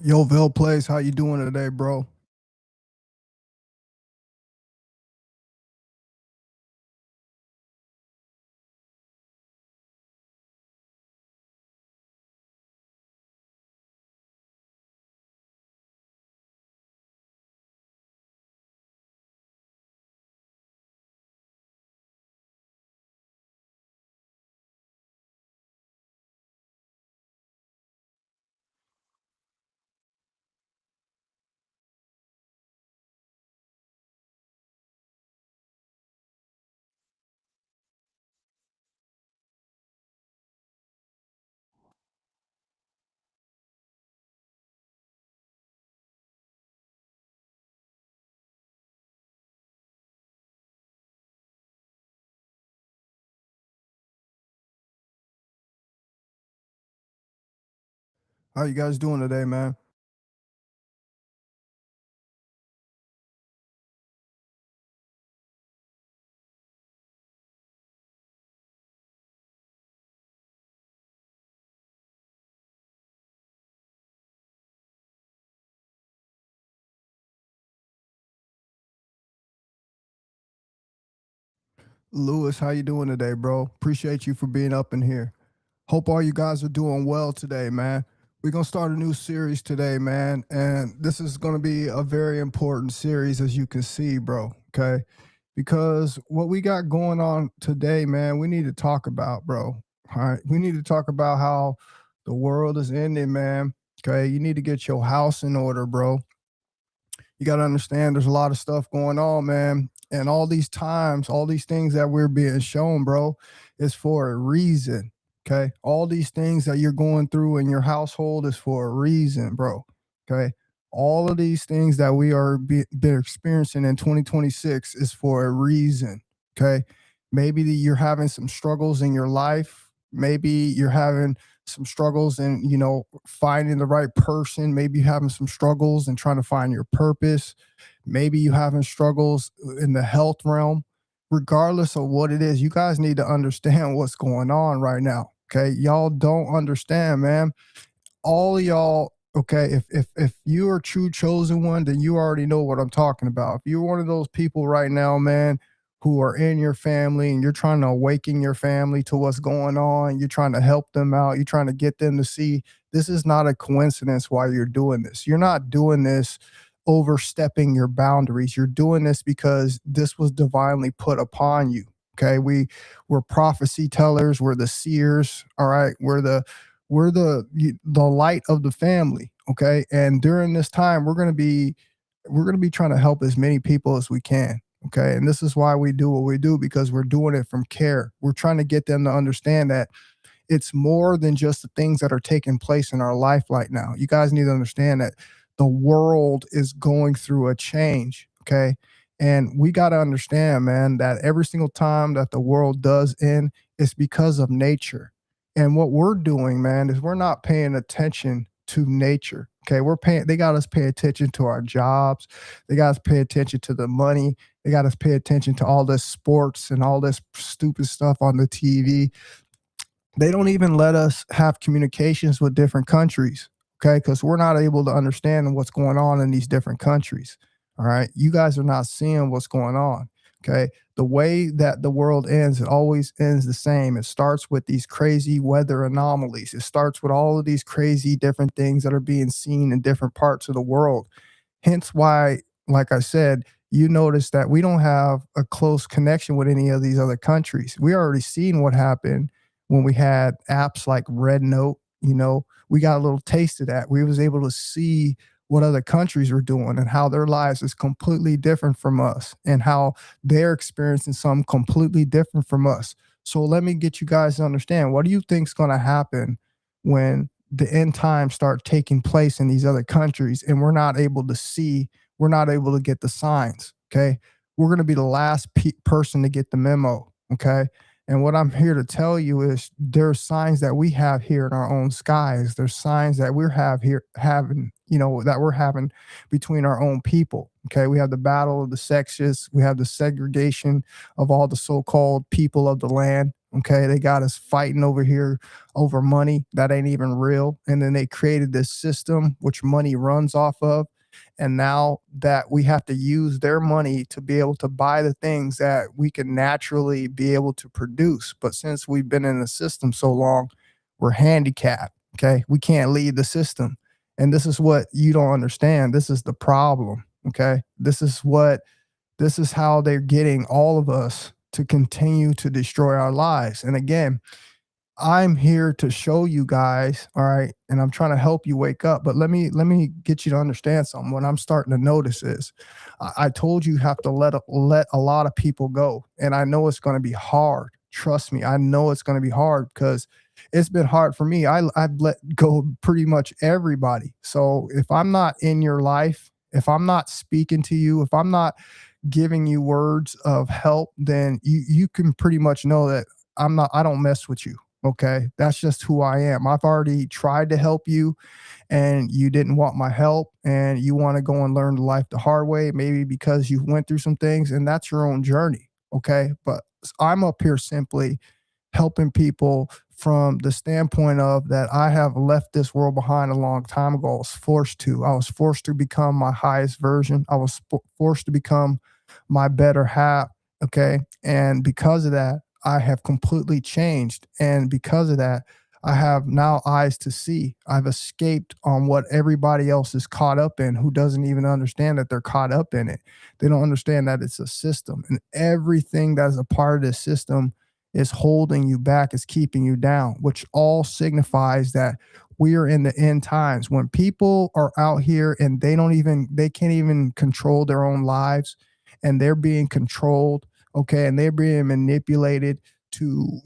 Yo, Vel Plays, how you doing today, bro? How you guys doing today, man? Lewis, how you doing today, bro? Appreciate you for being up in here. Hope all you guys are doing well today, man. We're gonna start a new series today, man, and this is gonna be a very important series, as you can see, bro. Okay, because what we got going on today, man, we need to talk about, bro. All right, we need to talk about how the world is ending, man. Okay, you need to get your house in order, bro. You got to understand there's a lot of stuff going on, man. And all these times, all these things that we're being shown, bro, is for a reason. Okay. All these things that you're going through in your household is for a reason, bro. Okay. All of these things that we are been experiencing in 2026 is for a reason. Okay. Maybe you're having some struggles in your life. Maybe you're having some struggles in finding the right person. Maybe you're having some struggles and trying to find your purpose. Maybe you having struggles in the health realm. Regardless of what it is, you guys need to understand what's going on right now. Okay, y'all don't understand, man. All of y'all, okay, if you are true chosen one, then you already know what I'm talking about. If you're one of those people right now, man, who are in your family and you're trying to awaken your family to what's going on, you're trying to help them out, you're trying to get them to see this is not a coincidence why you're doing this. You're not doing this overstepping your boundaries. You're doing this because this was divinely put upon you. Okay, we're prophecy tellers, we're the seers, all right, we're the light of the family. Okay, and during this time we're going to be trying to help as many people as we can. Okay, and this is why we do what we do, because we're doing it from care. We're trying to get them to understand that it's more than just the things that are taking place in our life right now. You guys need to understand that the world is going through a change. Okay, and we got to understand, man, that every single time that the world does end, it's because of nature. And what we're doing, man, is we're not paying attention to nature. Okay, they got us pay attention to our jobs. They got us pay attention to the money. They got us pay attention to all this sports and all this stupid stuff on the TV. They don't even let us have communications with different countries. Okay, because we're not able to understand what's going on in these different countries. All right, you guys are not seeing what's going on. Okay, the way that the world ends, it always ends the same. It starts with these crazy weather anomalies. It starts with all of these crazy different things that are being seen in different parts of the world. Hence why, like I said, you notice that we don't have a close connection with any of these other countries. We already seen what happened when we had apps like Red Note. We got a little taste of that. We was able to see what other countries are doing and how their lives is completely different from us and how they're experiencing something completely different from us. So let me get you guys to understand, what do you think's going to happen when the end times start taking place in these other countries and we're not able to see, we're not able to get the signs? Okay, we're going to be the last person to get the memo. Okay, and what I'm here to tell you is there's signs that we have here in our own skies. There's signs that we're have here having, that we're having between our own people. Okay, we have the battle of the sexes. We have the segregation of all the so-called people of the land. Okay. They got us fighting over here over money that ain't even real. And then they created this system which money runs off of. And now that we have to use their money to be able to buy the things that we can naturally be able to produce. But since we've been in the system so long, we're handicapped. Okay. We can't lead the system. And this is what you don't understand. This is the problem. Okay. This is how they're getting all of us to continue to destroy our lives. And again, I'm here to show you guys, all right, and I'm trying to help you wake up. But let me get you to understand something. What I'm starting to notice is, I told you have to let a lot of people go, and I know it's going to be hard. Trust me, I know it's going to be hard because it's been hard for me. I've let go pretty much everybody. So if I'm not in your life, if I'm not speaking to you, if I'm not giving you words of help, then you can pretty much know that I don't mess with you. Okay. That's just who I am. I've already tried to help you and you didn't want my help and you want to go and learn life the hard way, maybe because you went through some things and that's your own journey. Okay. But I'm up here simply helping people from the standpoint of that I have left this world behind a long time ago. I was forced to. I was forced to become my highest version. I was forced to become my better half. Okay. And because of that, I have completely changed. And because of that, I have now eyes to see. I've escaped on what everybody else is caught up in who doesn't even understand that they're caught up in it. They don't understand that it's a system and everything that is a part of this system is holding you back, is keeping you down, which all signifies that we are in the end times when people are out here and they can't even control their own lives and they're being controlled. Okay. And they're being manipulated to,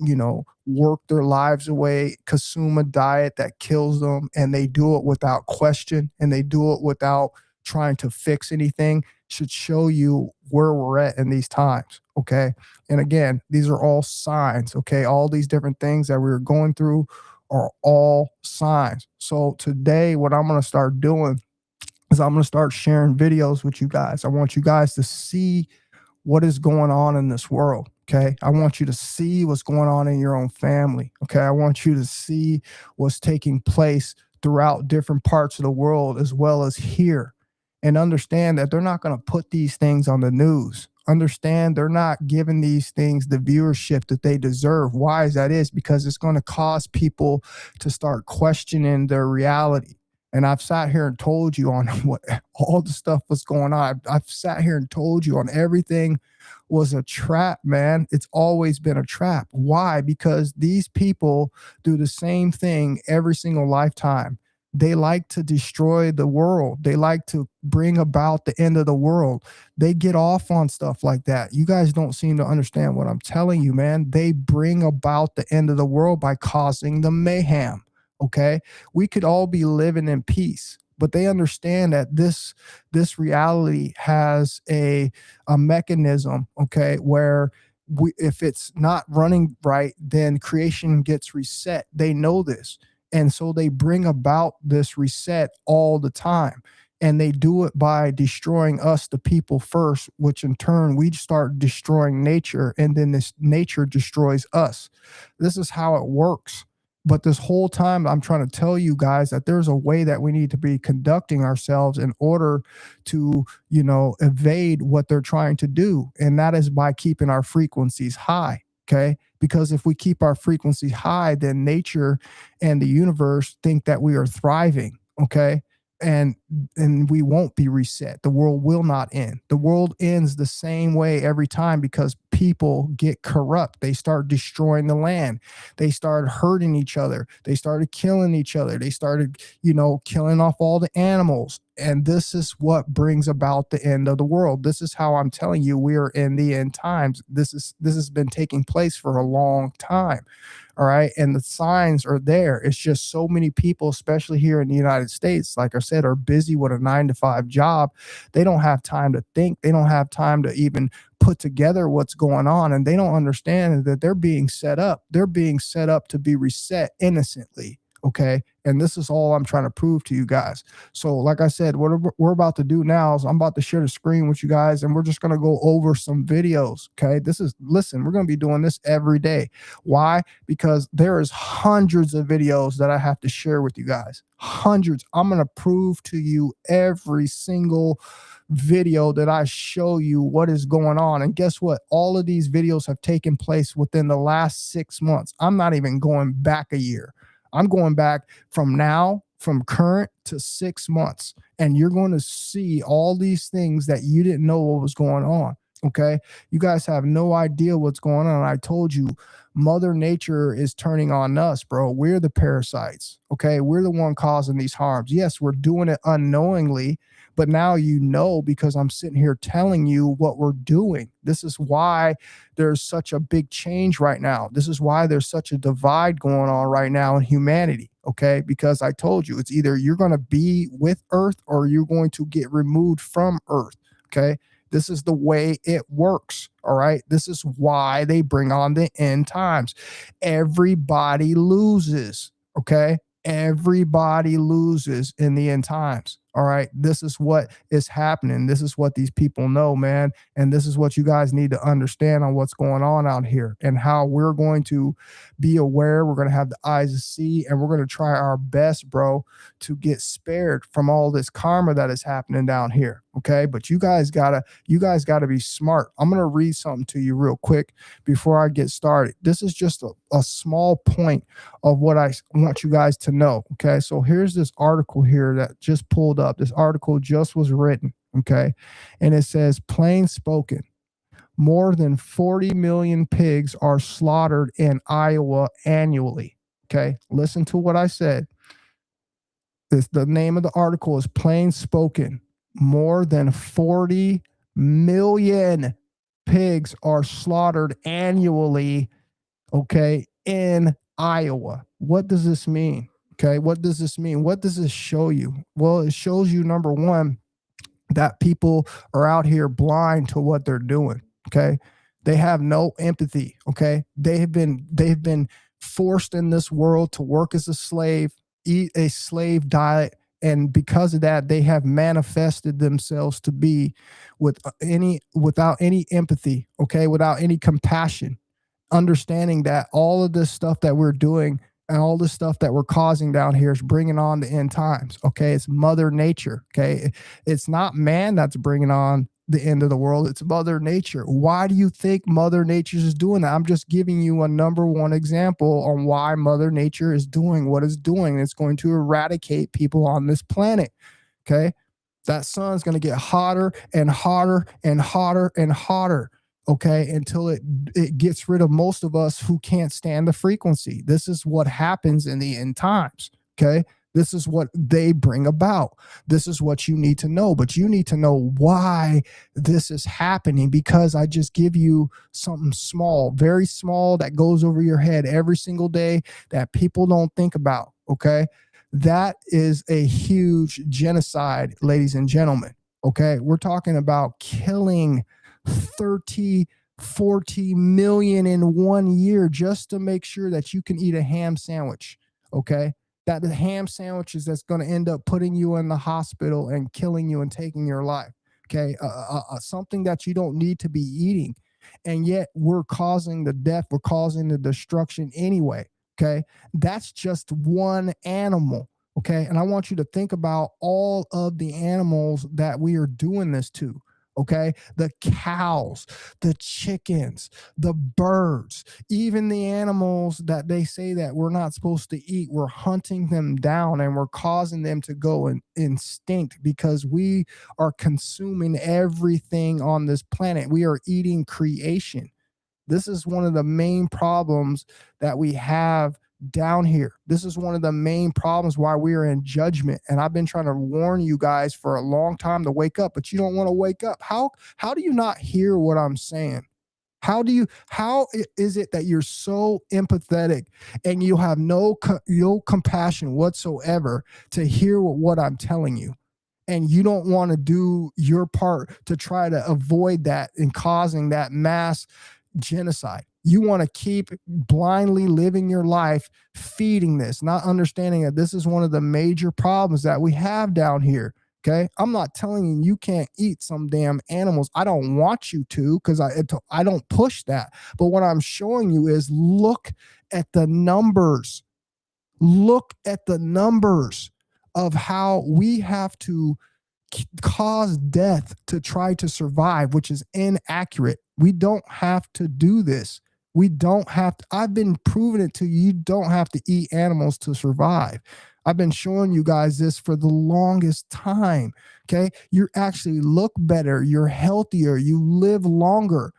work their lives away, consume a diet that kills them. And they do it without question and they do it without trying to fix anything. Should show you where we're at in these times. Okay. And again, these are all signs. Okay. All these different things that we're going through are all signs. So today, what I'm going to start doing is I'm going to start sharing videos with you guys. I want you guys to see what is going on in this world. Okay. I want you to see what's going on in your own family. Okay. I want you to see what's taking place throughout different parts of the world as well as here, and understand that they're not going to put these things on the news. Understand they're not giving these things the viewership that they deserve. Why is that? Is because it's going to cause people to start questioning their reality. And I've sat here and told you on what all the stuff was going on. I've sat here and told you on everything was a trap, man. It's always been a trap. Why? Because these people do the same thing every single lifetime. They like to destroy the world. They like to bring about the end of the world. They get off on stuff like that. You guys don't seem to understand what I'm telling you, man. They bring about the end of the world by causing the mayhem. Okay. We could all be living in peace, but they understand that this reality has a mechanism, okay, where if it's not running right, then creation gets reset. They know this. And so they bring about this reset all the time. And they do it by destroying us, the people, first, which in turn we start destroying nature. And then this nature destroys us. This is how it works. But this whole time, I'm trying to tell you guys that there's a way that we need to be conducting ourselves in order to, evade what they're trying to do. And that is by keeping our frequencies high. Okay. Because if we keep our frequency high, then nature and the universe think that we are thriving. Okay. And we won't be reset. The world will not end. The world ends the same way every time because people get corrupt. They start destroying the land. They started hurting each other. They started killing each other. They started, killing off all the animals. And this is what brings about the end of the world. This is how I'm telling you we are in the end times. This has been taking place for a long time. All right. And the signs are there. It's just so many people, especially here in the United States, like I said, are busy with a 9 to 5 job. They don't have time to think. They don't have time to even put together what's going on. And they don't understand that they're being set up. They're being set up to be reset innocently. Okay. And this is all I'm trying to prove to you guys. So, like I said, what we're about to do now is I'm about to share the screen with you guys and we're just going to go over some videos. Okay. Listen, we're going to be doing this every day. Why? Because there is hundreds of videos that I have to share with you guys. Hundreds. I'm going to prove to you every single video that I show you what is going on. And guess what? All of these videos have taken place within the last 6 months. I'm not even going back a year. I'm going back from now, from current to 6 months. And you're going to see all these things that you didn't know what was going on. Okay. You guys have no idea what's going on. I told you, Mother Nature is turning on us, bro. We're the parasites. Okay. We're the one causing these harms. Yes, we're doing it unknowingly, but now you know because I'm sitting here telling you what we're doing. This is why there's such a big change right now. This is why there's such a divide going on right now in humanity. Okay. Because I told you, it's either you're going to be with Earth or you're going to get removed from Earth. Okay. This is the way it works. All right. This is why they bring on the end times. Everybody loses. Okay. Everybody loses in the end times. All right. This is what is happening. This is what these people know, man. And this is what you guys need to understand on what's going on out here and how we're going to be aware. We're going to have the eyes to see, and we're going to try our best, bro, to get spared from all this karma that is happening down here. Okay. But you guys gotta be smart. I'm going to read something to you real quick before I get started. This is just a small point of what I want you guys to know. Okay. So here's this article here that just pulled up. This article just was written. Okay. And it says, plain spoken, more than 40 million pigs are slaughtered in Iowa annually. Okay. Listen to what I said. The name of the article is Plain Spoken. More than 40 million pigs are slaughtered annually, okay, in Iowa. What does this mean? Okay, what does this mean? What does this show you? Well, it shows you, number one, that people are out here blind to what they're doing. Okay, they have no empathy. Okay, they've been forced in this world to work as a slave, eat a slave diet, and because of that, they have manifested themselves to be without any empathy. Okay, without any compassion, understanding that all of this stuff that we're doing and all this stuff that we're causing down here is bringing on the end times. Okay, it's Mother Nature. Okay, it's not man that's bringing on the end of the world. It's Mother Nature. Why do you think Mother Nature is doing that? I'm just giving you a number one example on why Mother Nature is doing what it's doing. It's going to eradicate people on this planet. Okay, that sun's going to get hotter and hotter and hotter and hotter. Okay, until it gets rid of most of us who can't stand the frequency. This is what happens in the end times. Okay, this is what they bring about. This is what you need to know, but you need to know why this is happening, because I just give you something small, very small, that goes over your head every single day that people don't think about. Okay, that is a huge genocide, ladies and gentlemen. Okay, we're talking about killing 30, 40 million in 1 year just to make sure that you can eat a ham sandwich. Okay, that the ham sandwiches that's going to end up putting you in the hospital and killing you and taking your life. Okay, something that you don't need to be eating, and yet we're causing the death, we're causing the destruction anyway. Okay, that's just one animal. Okay, and I want you to think about all of the animals that we are doing this to. Okay, the cows, the chickens, the birds, even the animals that they say that we're not supposed to eat, we're hunting them down and we're causing them to go in extinct because we are consuming everything on this planet. We are eating creation. This is one of the main problems that we have down here. This is one of the main problems why we are in judgment. And I've been trying to warn you guys for a long time to wake up, but you don't want to wake up. How do you not hear what I'm saying? How is it that you're so empathetic and you have no compassion whatsoever to hear what I'm telling you? And you don't want to do your part to try to avoid that and causing that mass genocide. You want to keep blindly living your life feeding this, not understanding that this is one of the major problems that we have down here. Okay. I'm not telling you you can't eat some damn animals. I don't want you to, because I don't push that. But what I'm showing you is look at the numbers. Look at the numbers of how we have to cause death to try to survive, which is inaccurate. We don't have to do this. We don't have to. I've been proving it to you. You don't have to eat animals to survive. I've been showing you guys this for the longest time. Okay. You actually look better. You're healthier. You live longer.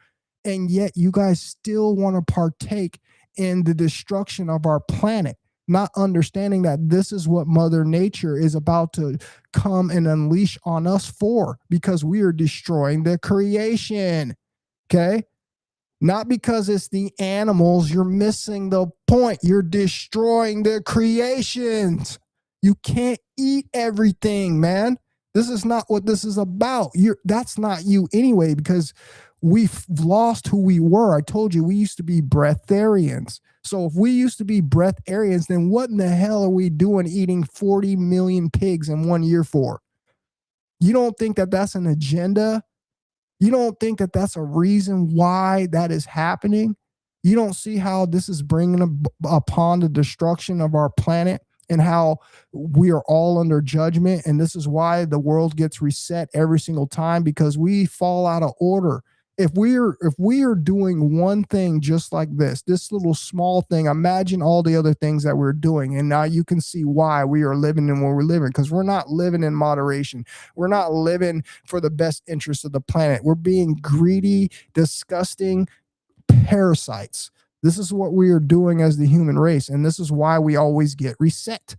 And yet you guys still want to partake in the destruction of our planet, not understanding that this is what Mother Nature is about to come and unleash on us for, because we are destroying the creation. Okay. Not because it's the animals. You're missing the point. You're destroying the creations. You can't eat everything, man. This is not what this is about. That's not you anyway, because we've lost who we were. I told you we used to be breatharians. So if we used to be breatharians, then what in the hell are we doing eating 40 million pigs in 1 year for? You don't think that that's an agenda? You don't think that that's a reason why that is happening? You don't see how this is bringing upon the destruction of our planet, and how we are all under judgment. And this is why the world gets reset every single time, because we fall out of order. If we are doing one thing just like this little small thing, imagine all the other things that we're doing. And now you can see why we are living in where we're living, because we're not living in moderation. We're not living for the best interest of the planet. We're being greedy, disgusting parasites. This is what we are doing as the human race. And this is why we always get reset.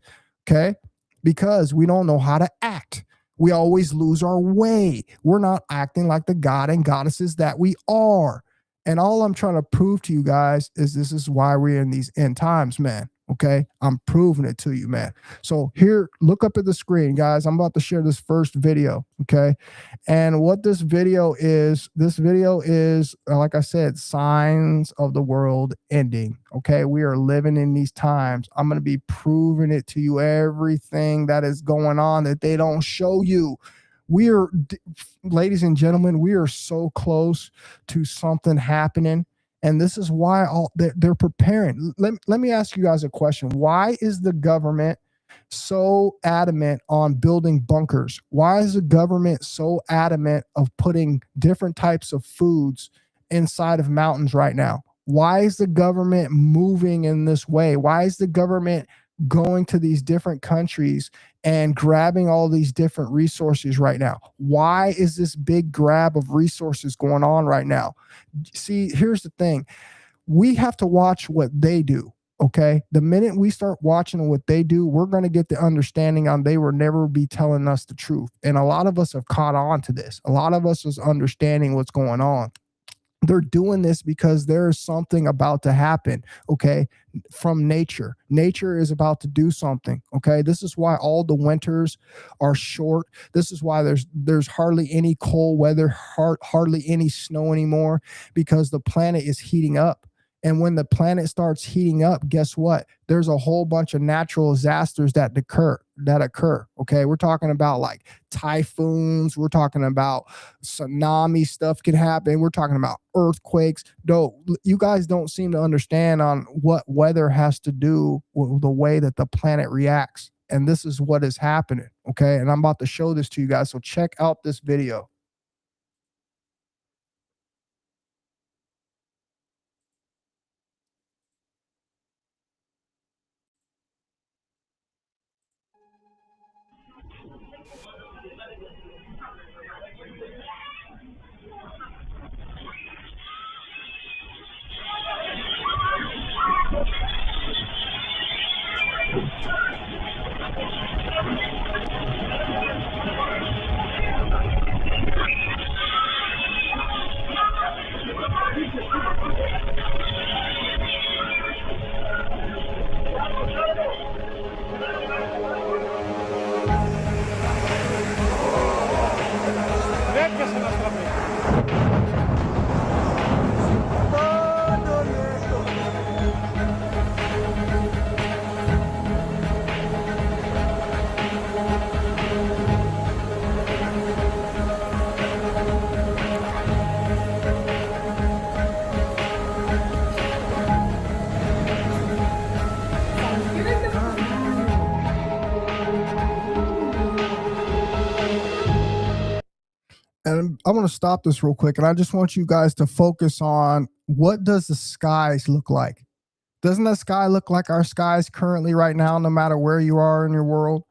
Okay. Because we don't know how to act. We always lose our way. We're not acting like the god and goddesses that we are. And all I'm trying to prove to you guys is this is why we're in these end times, man. Okay. I'm proving it to you, man. So here, look up at the screen, guys. I'm about to share this first video. Okay. And what this video is, like I said, signs of the world ending. Okay. We are living in these times. I'm going to be proving it to you, everything that is going on that they don't show you. We are, ladies and gentlemen, we are so close to something happening. And this is why they're preparing. Let me ask you guys a question. Why is the government so adamant on building bunkers? Why is the government so adamant of putting different types of foods inside of mountains right now? Why is the government moving in this way? Why is the government going to these different countries and grabbing all these different resources right now? Why is this big grab of resources going on right now? See, here's the thing. We have to watch what they do. Okay. The minute we start watching what they do, we're going to get the understanding on they will never be telling us the truth. And a lot of us have caught on to this. A lot of us is understanding what's going on. They're doing this because there is something about to happen, okay, from nature. Nature is about to do something, okay? This is why all the winters are short. This is why there's hardly any cold weather, hardly any snow anymore, because the planet is heating up. And when the planet starts heating up, guess what? There's a whole bunch of natural disasters that occur. Okay. We're talking about like typhoons. We're talking about tsunami stuff can happen. We're talking about earthquakes. Though you guys don't seem to understand on what weather has to do with the way that the planet reacts. And this is what is happening. Okay. And I'm about to show this to you guys. So check out this video. And I want to stop this real quick, and I just want you guys to focus on what does the skies look like? Doesn't the sky look like our skies currently right now, no matter where you are in your world?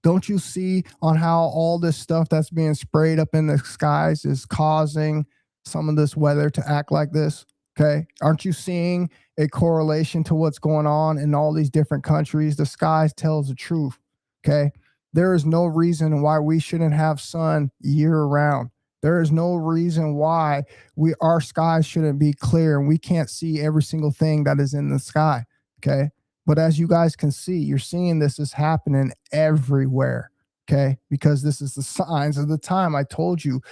Don't you see on how all this stuff that's being sprayed up in the skies is causing some of this weather to act like this? Okay. Aren't you seeing a correlation to what's going on in all these different countries? The skies tells the truth. Okay. There is no reason why we shouldn't have sun year round. There is no reason why our skies shouldn't be clear and we can't see every single thing that is in the sky. Okay. But as you guys can see, you're seeing this is happening everywhere. Okay. Because this is the signs of the time. I told you,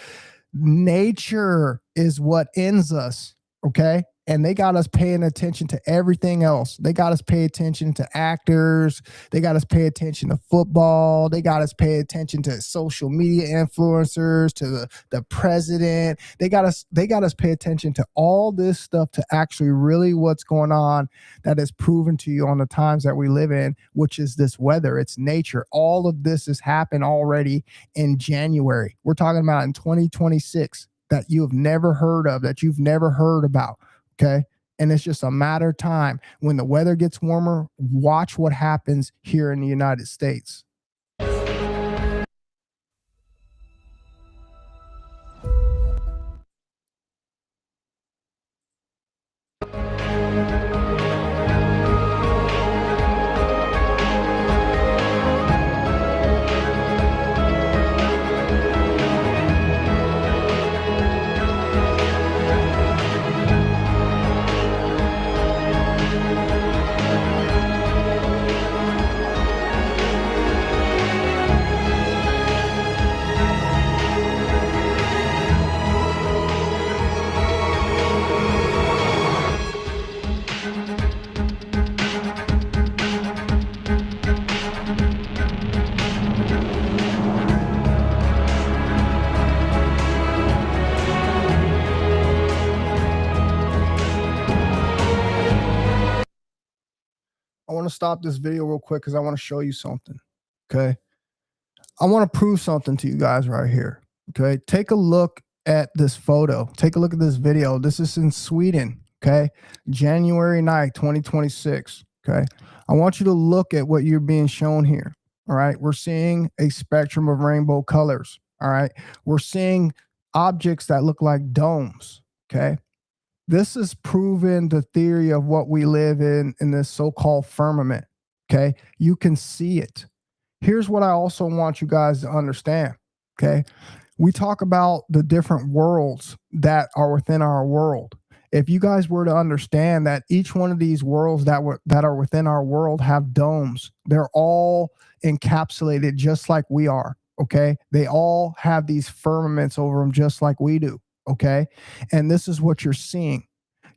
nature is what ends us. Okay. And they got us paying attention to everything else. They got us pay attention to actors. They got us pay attention to football. They got us pay attention to social media influencers, to the president. They got us pay attention to all this stuff to actually really what's going on that is proven to you on the times that we live in, which is this weather. It's nature. All of this has happened already in January. We're talking about in 2026 that you have never heard of, that you've never heard about. Okay. And it's just a matter of time. When the weather gets warmer, watch what happens here in the United States. I want to stop this video real quick because I want to show you something. Okay. I want to prove something to you guys right here. Okay. Take a look at this photo. Take a look at this video. This is in Sweden. Okay. January 9th, 2026. Okay. I want you to look at what you're being shown here. All right. We're seeing a spectrum of rainbow colors. All right. We're seeing objects that look like domes. Okay. This is proven the theory of what we live in this so-called firmament. Okay. You can see it. Here's what I also want you guys to understand. Okay. We talk about the different worlds that are within our world. If you guys were to understand that each one of these worlds that are within our world have domes, they're all encapsulated just like we are. Okay. They all have these firmaments over them just like we do. Okay. And this is what you're seeing.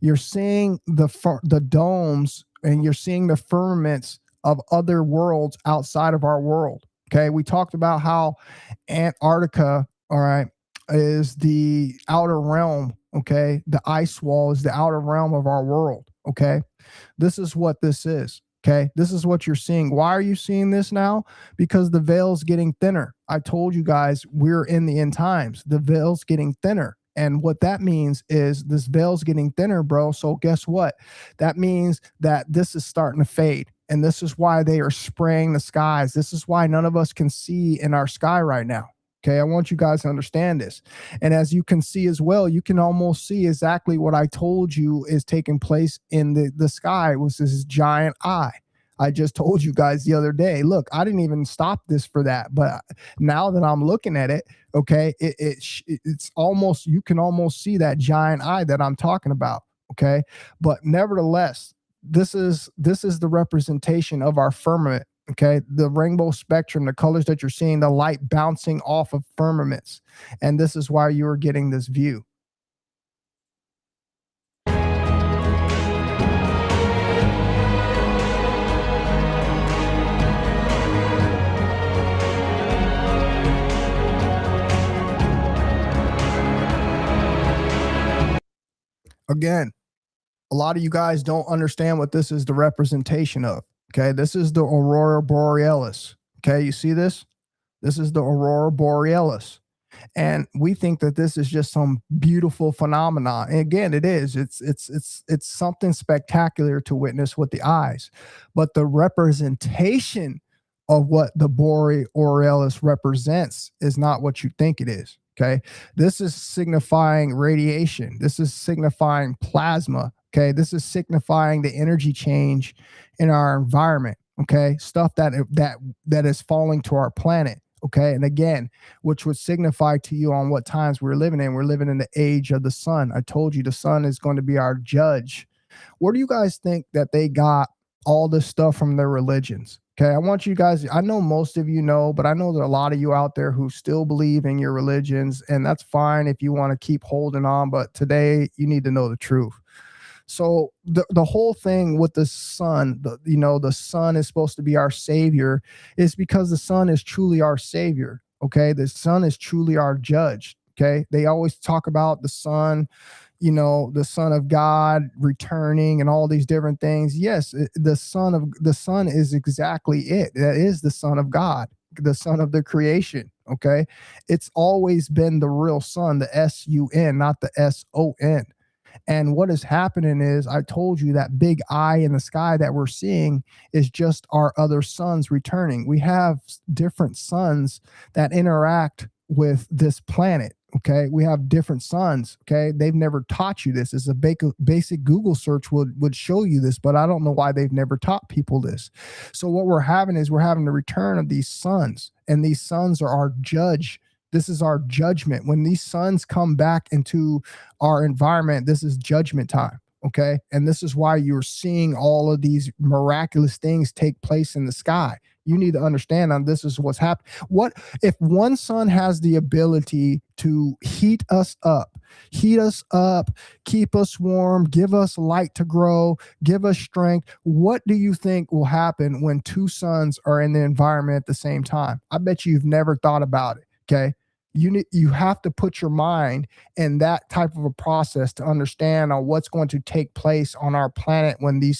You're seeing the domes and you're seeing the firmaments of other worlds outside of our world. Okay. We talked about how Antarctica, all right, is the outer realm. Okay. The ice wall is the outer realm of our world. Okay. This is what this is. Okay. This is what you're seeing. Why are you seeing this now? Because the veil's getting thinner. I told you guys we're in the end times. The veil's getting thinner. And what that means is this veil's getting thinner, bro. So guess what? That means that this is starting to fade. And this is why they are spraying the skies. This is why none of us can see in our sky right now. Okay, I want you guys to understand this. And as you can see as well, you can almost see exactly what I told you is taking place in the sky, was this giant eye. I just told you guys the other day, look, I didn't even stop this for that. But now that I'm looking at it, okay, it's almost, you can almost see that giant eye that I'm talking about. Okay. But nevertheless, this is the representation of our firmament. Okay. The rainbow spectrum, the colors that you're seeing, the light bouncing off of firmaments. And this is why you are getting this view. Again, a lot of you guys don't understand what this is the representation of. Okay, this is the aurora borealis. Okay, you see this? This is the aurora borealis. And we think that this is just some beautiful phenomenon. And again, it is. It's something spectacular to witness with the eyes. But the representation of what the borealis represents is not what you think it is. Okay. This is signifying radiation. This is signifying plasma. Okay. This is signifying the energy change in our environment. Okay. Stuff that is falling to our planet. Okay. And again, which would signify to you on what times we're living in. We're living in the age of the sun. I told you the sun is going to be our judge. Where do you guys think that they got all this stuff from their religions? Okay, I want you guys, I know most of you know, but I know there are a lot of you out there who still believe in your religions, and that's fine if you want to keep holding on, but today you need to know the truth. So the whole thing with the sun, the sun is supposed to be our savior, is because the sun is truly our savior. Okay, the sun is truly our judge. Okay, they always talk about the sun, the son of God returning and all these different things. Yes, the son is exactly it. That is the son of God, the son of the creation. Okay, it's always been the real son, the sun, not the son. And what is happening is, I told you that big eye in the sky that we're seeing is just our other suns returning. We have different suns that interact with this planet. Okay. We have different suns. Okay. They've never taught you this. It's a basic Google search would show you this, but I don't know why they've never taught people this. So what we're having is we're having the return of these suns, and these suns are our judge. This is our judgment. When these suns come back into our environment, this is judgment time. Okay. And this is why you're seeing all of these miraculous things take place in the sky. You need to understand that this is what's happening. What if one sun has the ability to heat us up, keep us warm, give us light to grow, give us strength? What do you think will happen when two suns are in the environment at the same time? I bet you've never thought about it. Okay. You have to put your mind in that type of a process to understand on what's going to take place on our planet when these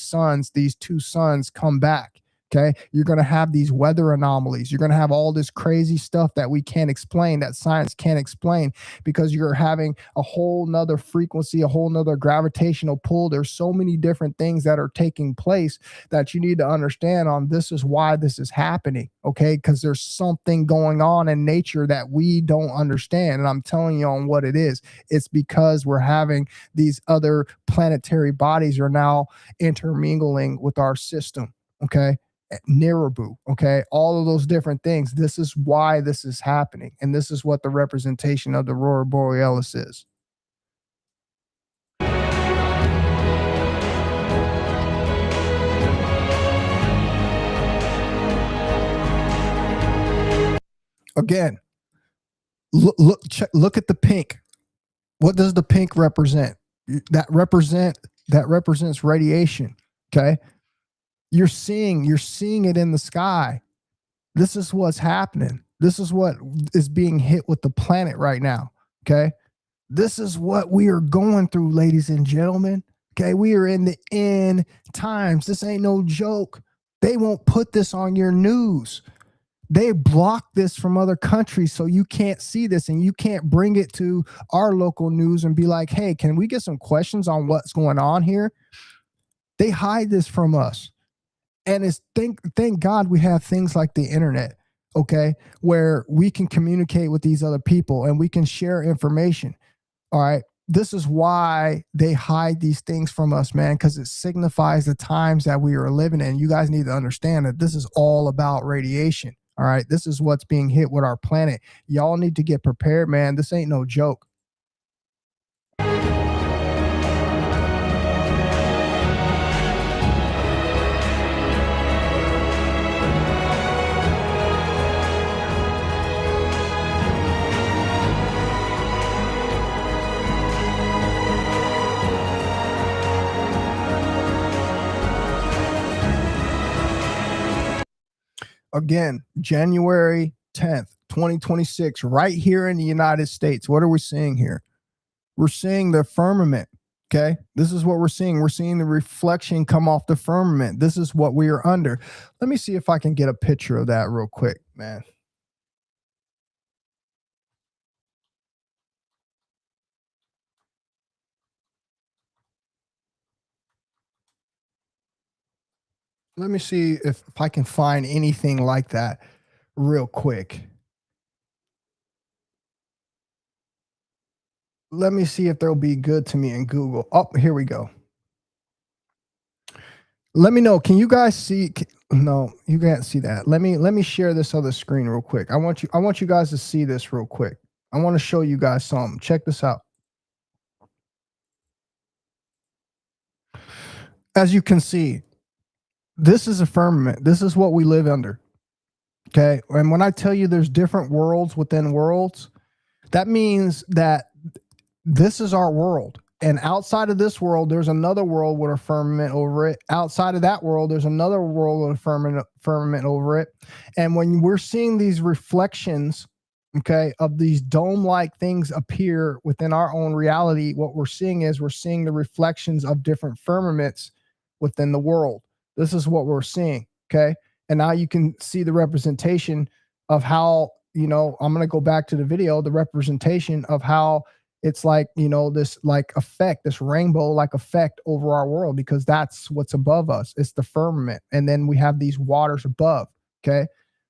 two suns come back. Okay. You're going to have these weather anomalies. You're going to have all this crazy stuff that we can't explain, that science can't explain, because you're having a whole nother frequency, a whole nother gravitational pull. There's so many different things that are taking place that you need to understand on. This is why this is happening. Okay. Because there's something going on in nature that we don't understand. And I'm telling you on what it is. It's because we're having these other planetary bodies are now intermingling with our system. Okay. Nirabu, okay, all of those different things. This is why this is happening, and this is what the representation of the aurora borealis is. Again, look at the pink. What does the pink represent? That represents radiation. Okay, you're seeing it in the sky. This is what's happening. This is what is being hit with the planet right now. Okay. This is what we are going through, ladies and gentlemen. Okay. We are in the end times. This ain't no joke. They won't put this on your news. They block this from other countries, so you can't see this, and you can't bring it to our local news and be like, hey, can we get some questions on what's going on here? They hide this from us. And it's thank God we have things like the internet, okay, where we can communicate with these other people and we can share information. All right. This is why they hide these things from us, man, because it signifies the times that we are living in. You guys need to understand that this is all about radiation. All right. This is what's being hit with our planet. Y'all need to get prepared, man. This ain't no joke. Again, January 10th, 2026, right here in the United States. What are we seeing here? We're seeing the firmament. Okay. This is what we're seeing. We're seeing the reflection come off the firmament. This is what we are under. Let me see if I can get a picture of that real quick, man. Let me see if I can find anything like that real quick. Let me see if they'll be good to me in Google. Oh, here we go. Let me know. Can you guys see? No, you can't see that. Let me share this other screen real quick. I want you guys to see this real quick. I want to show you guys something. Check this out. As you can see, this is a firmament. This is what we live under. Okay. And when I tell you there's different worlds within worlds, that means that this is our world. And outside of this world, there's another world with a firmament over it. Outside of that world, there's another world with a firmament over it. And when we're seeing these reflections, okay, of these dome-like things appear within our own reality, what we're seeing is we're seeing the reflections of different firmaments within the world. This is what we're seeing, okay? And now you can see the representation of how, I'm going to go back to the video, the representation of how it's like, this like effect, this rainbow like effect over our world, because that's what's above us. It's the firmament. And then we have these waters above. Okay.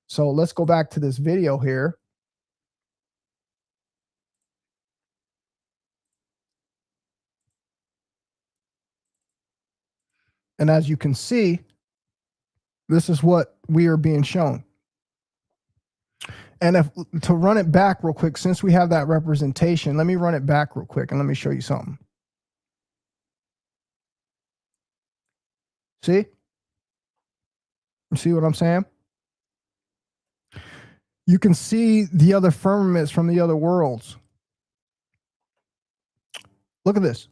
So let's go back to this video here. And as you can see, this is what we are being shown. And if to run it back real quick, since we have that representation, let me run it back real quick and let me show you something. See? You see what I'm saying? You can see the other firmaments from the other worlds. Look at this.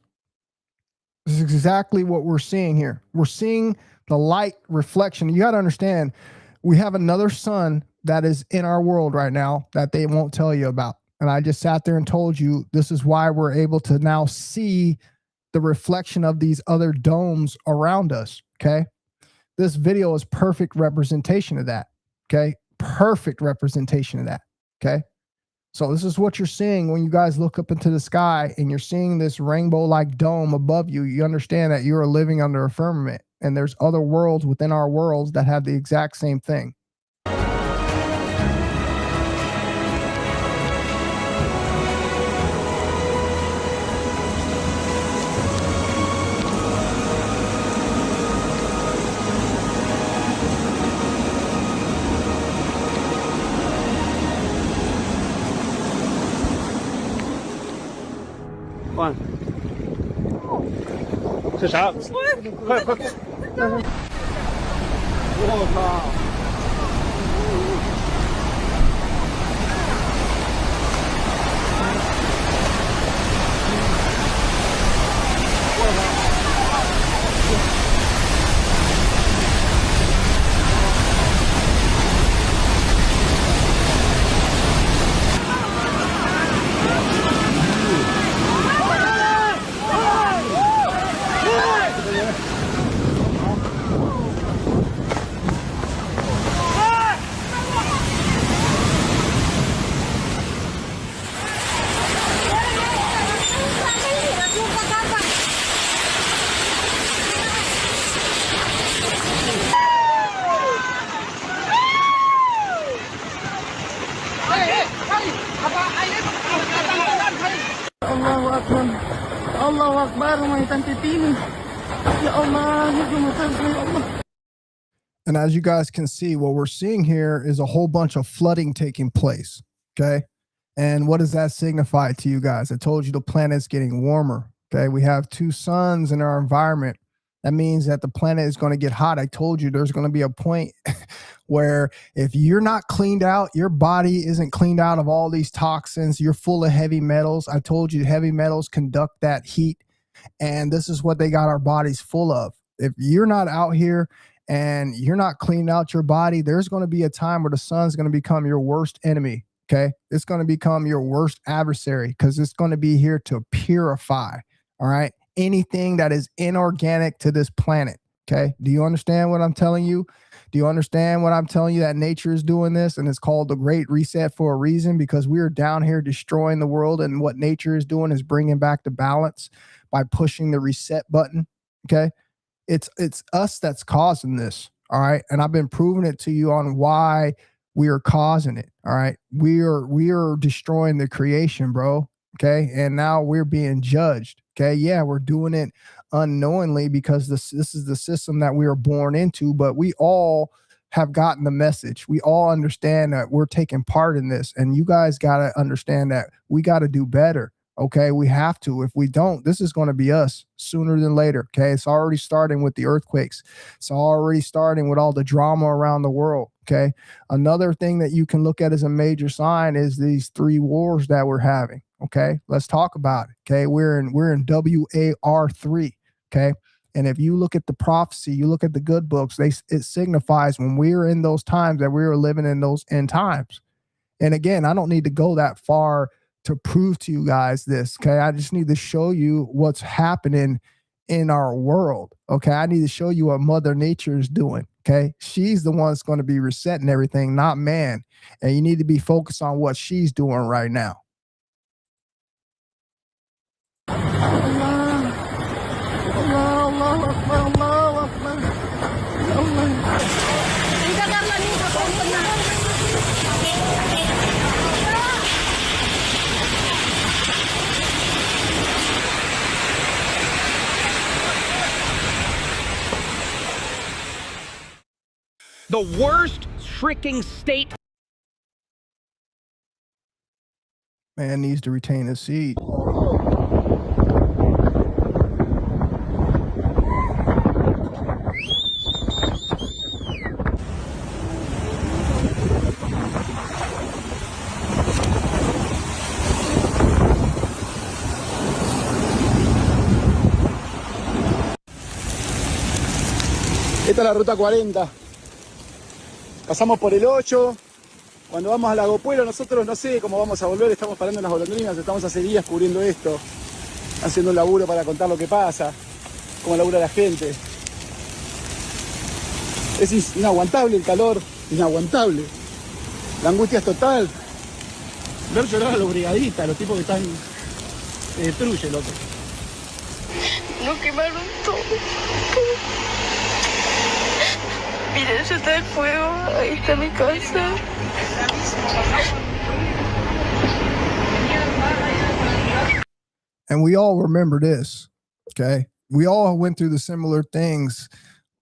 This is exactly what we're seeing here. We're seeing the light reflection. You got to understand, we have another sun that is in our world right now that they won't tell you about. And I just sat there and told you this is why we're able to now see the reflection of these other domes around us. Okay. This video is perfect representation of that. Okay. Perfect representation of that. Okay. So this is what you're seeing when you guys look up into the sky and you're seeing this rainbow-like dome above you. You understand that you're living under a firmament, and there's other worlds within our worlds that have the exact same thing. Juan. 是啥？快！我靠！Allahu Akbar, may tantitini. Ya Allah, ya Allah. And as you guys can see, what we're seeing here is a whole bunch of flooding taking place. Okay. And what does that signify to you guys? I told you the planet's getting warmer. Okay. We have two suns in our environment. That means that the planet is going to get hot. I told you there's going to be a point where if you're not cleaned out, your body isn't cleaned out of all these toxins, you're full of heavy metals. I told you heavy metals conduct that heat, and this is what they got our bodies full of. If you're not out here and you're not cleaning out your body, there's going to be a time where the sun's going to become your worst enemy. Okay. It's going to become your worst adversary because it's going to be here to purify. All right. Anything that is inorganic to this planet. Okay. Do you understand what I'm telling you? Do you understand what I'm telling you, that nature is doing this? And it's called the Great Reset for a reason, because we are down here destroying the world. And what nature is doing is bringing back the balance by pushing the reset button. Okay. It's us that's causing this. All right. And I've been proving it to you on why we are causing it. All right. We are destroying the creation, bro. Okay. And now we're being judged. Okay. Yeah, we're doing it unknowingly because this is the system that we were born into, but we all have gotten the message. We all understand that we're taking part in this. And you guys got to understand that we got to do better. Okay, we have to. If we don't, this is going to be us sooner than later. Okay, it's already starting with the earthquakes. It's already starting with all the drama around the world. Okay, another thing that you can look at as a major sign is these 3 wars that we're having. Okay, let's talk about it. Okay, we're in WAR3. Okay, and if you look at the prophecy, you look at the good books, it signifies when we're in those times that we are living in those end times. And again, I don't need to go that far to prove to you guys this. Okay. I just need to show you what's happening in our world. Okay. I need to show you what Mother Nature is doing. Okay. She's the one that's going to be resetting everything, not man. And you need to be focused on what she's doing right now. Allah, Allah, Allah Akbar, Allah Akbar. Ya Allah. The worst freaking state. Man needs to retain his seed. Esta es la ruta 40. Pasamos por el 8. Cuando vamos a Lago Pueblo, nosotros no sé cómo vamos a volver. Estamos parando en las golondrinas. Estamos hace días cubriendo esto. Haciendo un laburo para contar lo que pasa. Cómo labura la gente. Es inaguantable el calor. Inaguantable. La angustia es total. Ver llorar a los brigadistas, a los tipos que están... Se destruye, loco. Lo quemaron todo. Miren, ya está el fuego, ahí está mi casa. And we all remember this, okay? We all went through the similar things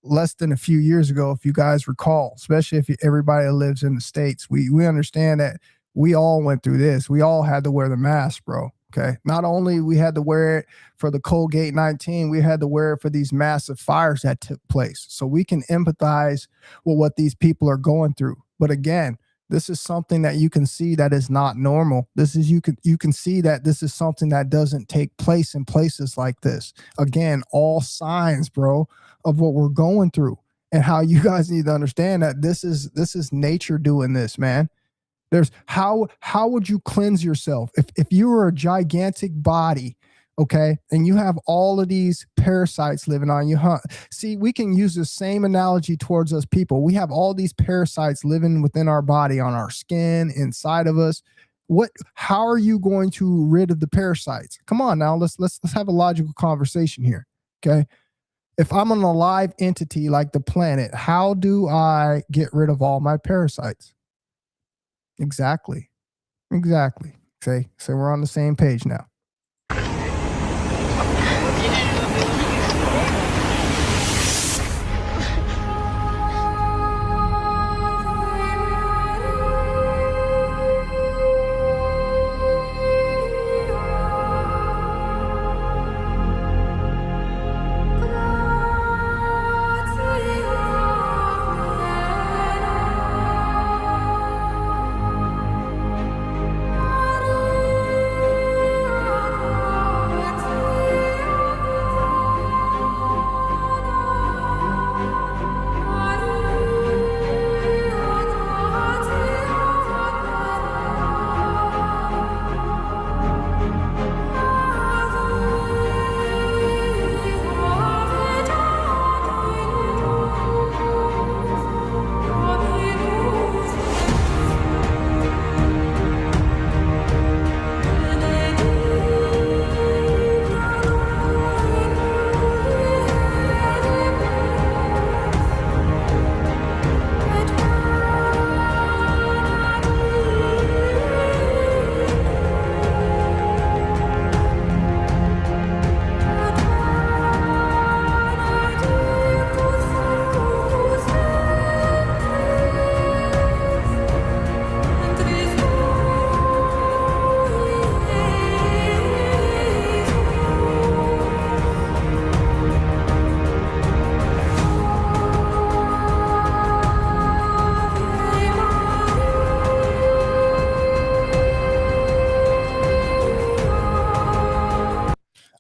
less than a few years ago, if you guys recall, especially if everybody that lives in the States. We understand that we all went through this. We all had to wear the mask, bro. Okay. Not only we had to wear it for the Colgate 19, we had to wear it for these massive fires that took place. So we can empathize with what these people are going through. But again, this is something that you can see that is not normal. This is you can see that this is something that doesn't take place in places like this. Again, all signs, bro, of what we're going through and how you guys need to understand that this is nature doing this, man. There's how would you cleanse yourself if you were a gigantic body, okay, and you have all of these parasites living on you? See, we can use the same analogy towards us people. We have all these parasites living within our body, on our skin, inside of us. How are you going to rid of the parasites? Come on now, let's have a logical conversation here, okay? If I'm an alive entity like the planet, how do I get rid of all my parasites? Exactly. Okay, so we're on the same page now.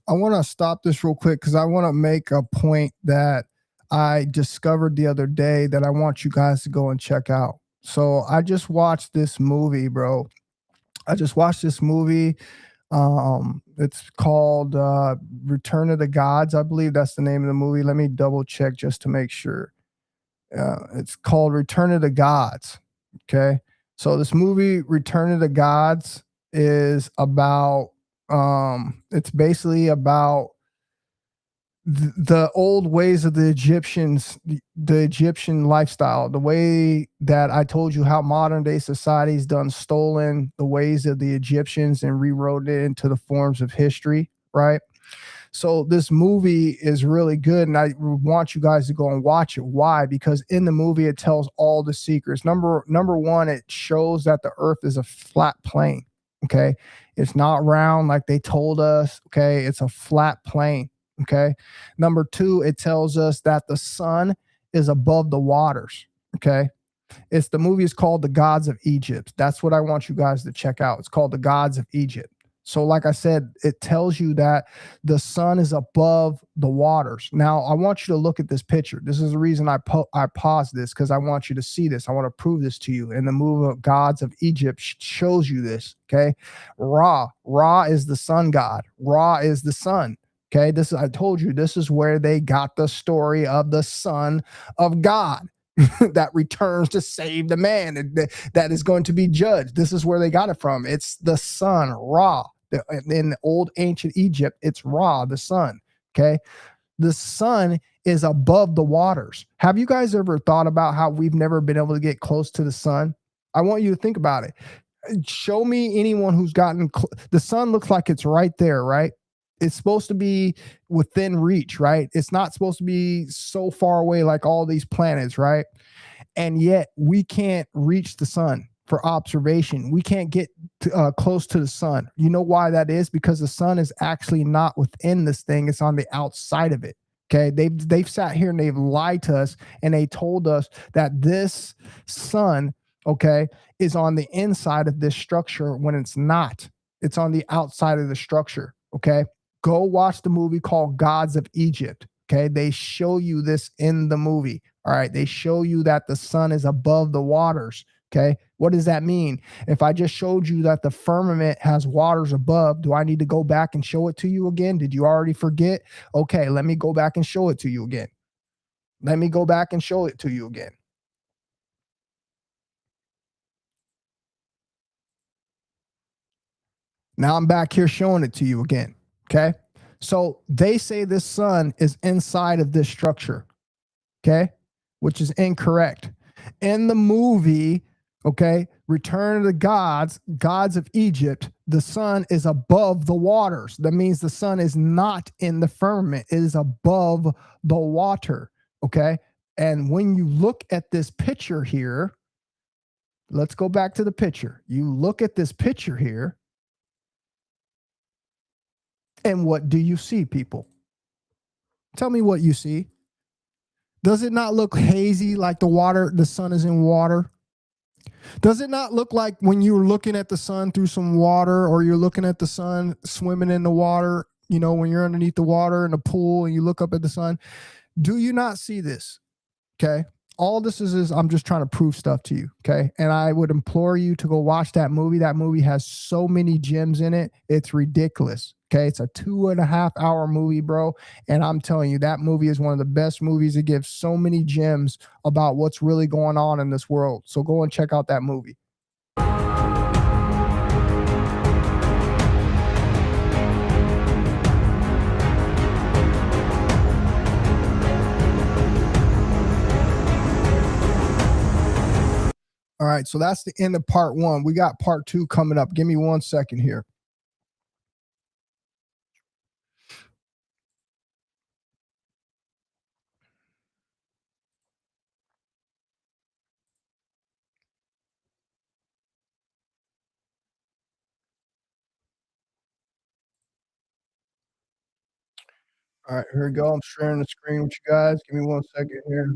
I want to stop this real quick because I want to make a point that I discovered the other day that I want you guys to go and check out. So I just watched this movie, bro. I just watched this movie. It's called Return of the Gods. I believe that's the name of the movie. Let me double check just to make sure. It's called Return of the Gods. Okay. So this movie, Return of the Gods, is about it's basically about the old ways of the Egyptians, the Egyptian lifestyle, the way that I told you how modern day society's done stolen the ways of the Egyptians and rewrote it into the forms of history, right? So this movie is really good, and I want you guys to go and watch it. Why? Because in the movie it tells all the secrets. Number one, it shows that the earth is a flat plane. Okay. It's not round like they told us. Okay. It's a flat plane. Okay. Number two, it tells us that the sun is above the waters. Okay. The movie is called The Gods of Egypt. That's what I want you guys to check out. It's called The Gods of Egypt. So like I said, it tells you that the sun is above the waters. Now, I want you to look at this picture. This is the reason I paused this, because I want you to see this. I want to prove this to you. And the movie of Gods of Egypt shows you this, okay? Ra is the sun god. Ra is the sun, okay? I told you, this is where they got the story of the Son of God. That returns to save the man that is going to be judged. This is where they got it from. It's the sun, Ra. In old ancient Egypt, it's Ra, the sun. Okay. The sun is above the waters. Have you guys ever thought about how we've never been able to get close to the sun? I want you to think about it. Show me anyone who's gotten the sun looks like it's right there, right? It's supposed to be within reach, right? It's not supposed to be so far away like all these planets, right? And yet we can't reach the sun for observation. We can't get close to the sun. You know why that is? Because the sun is actually not within this thing. It's on the outside of it. Okay. They've sat here and they've lied to us, and they told us that this sun, okay, is on the inside of this structure when it's not. It's on the outside of the structure. Okay. Go watch the movie called Gods of Egypt. Okay. They show you this in the movie. All right. They show you that the sun is above the waters. Okay. What does that mean? If I just showed you that the firmament has waters above, do I need to go back and show it to you again? Did you already forget? Okay. Let me go back and show it to you again. Let me go back and show it to you again. Now I'm back here showing it to you again. Okay. So they say this sun is inside of this structure. Okay. Which is incorrect. In the movie, okay, Return of the Gods, Gods of Egypt, the sun is above the waters. That means the sun is not in the firmament. It is above the water. Okay. And when you look at this picture here, let's go back to the picture. You look at this picture here. And what do you see, people? Tell me what you see. Does it not look hazy like the sun is in water? Does it not look like when you're looking at the sun through some water, or you're looking at the sun swimming in the water, when you're underneath the water in a pool and you look up at the sun? Do you not see this? Okay. All this is I'm just trying to prove stuff to you. Okay. And I would implore you to go watch that movie. That movie has so many gems in it. It's ridiculous. Okay. It's a 2.5 hour movie, bro. And I'm telling you, that movie is one of the best movies. It gives so many gems about what's really going on in this world. So go and check out that movie. All right, so that's the end of part 1. We got part 2 coming up. Give me 1 second here. All right, here we go. I'm sharing the screen with you guys. Give me 1 second here.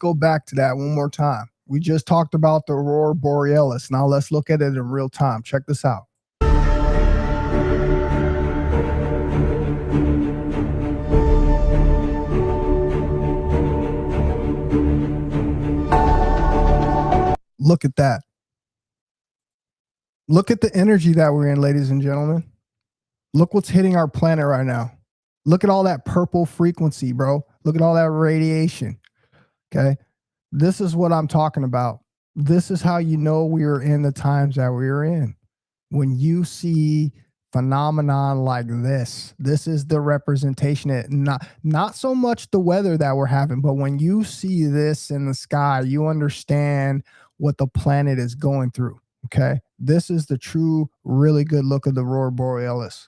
go back to that one more time. We just talked about the aurora borealis. Now let's look at it in real time. Check this out. Look at that. Look at the energy that we're in, ladies and gentlemen. Look what's hitting our planet right now. Look at all that purple frequency, bro. Look at all that radiation. Okay. This is what I'm talking about. This is how you know we are in the times that we are in. When you see phenomenon like this is the representation. Not so much the weather that we're having, but when you see this in the sky, you understand what the planet is going through. Okay. This is the true, really good look of the aurora borealis.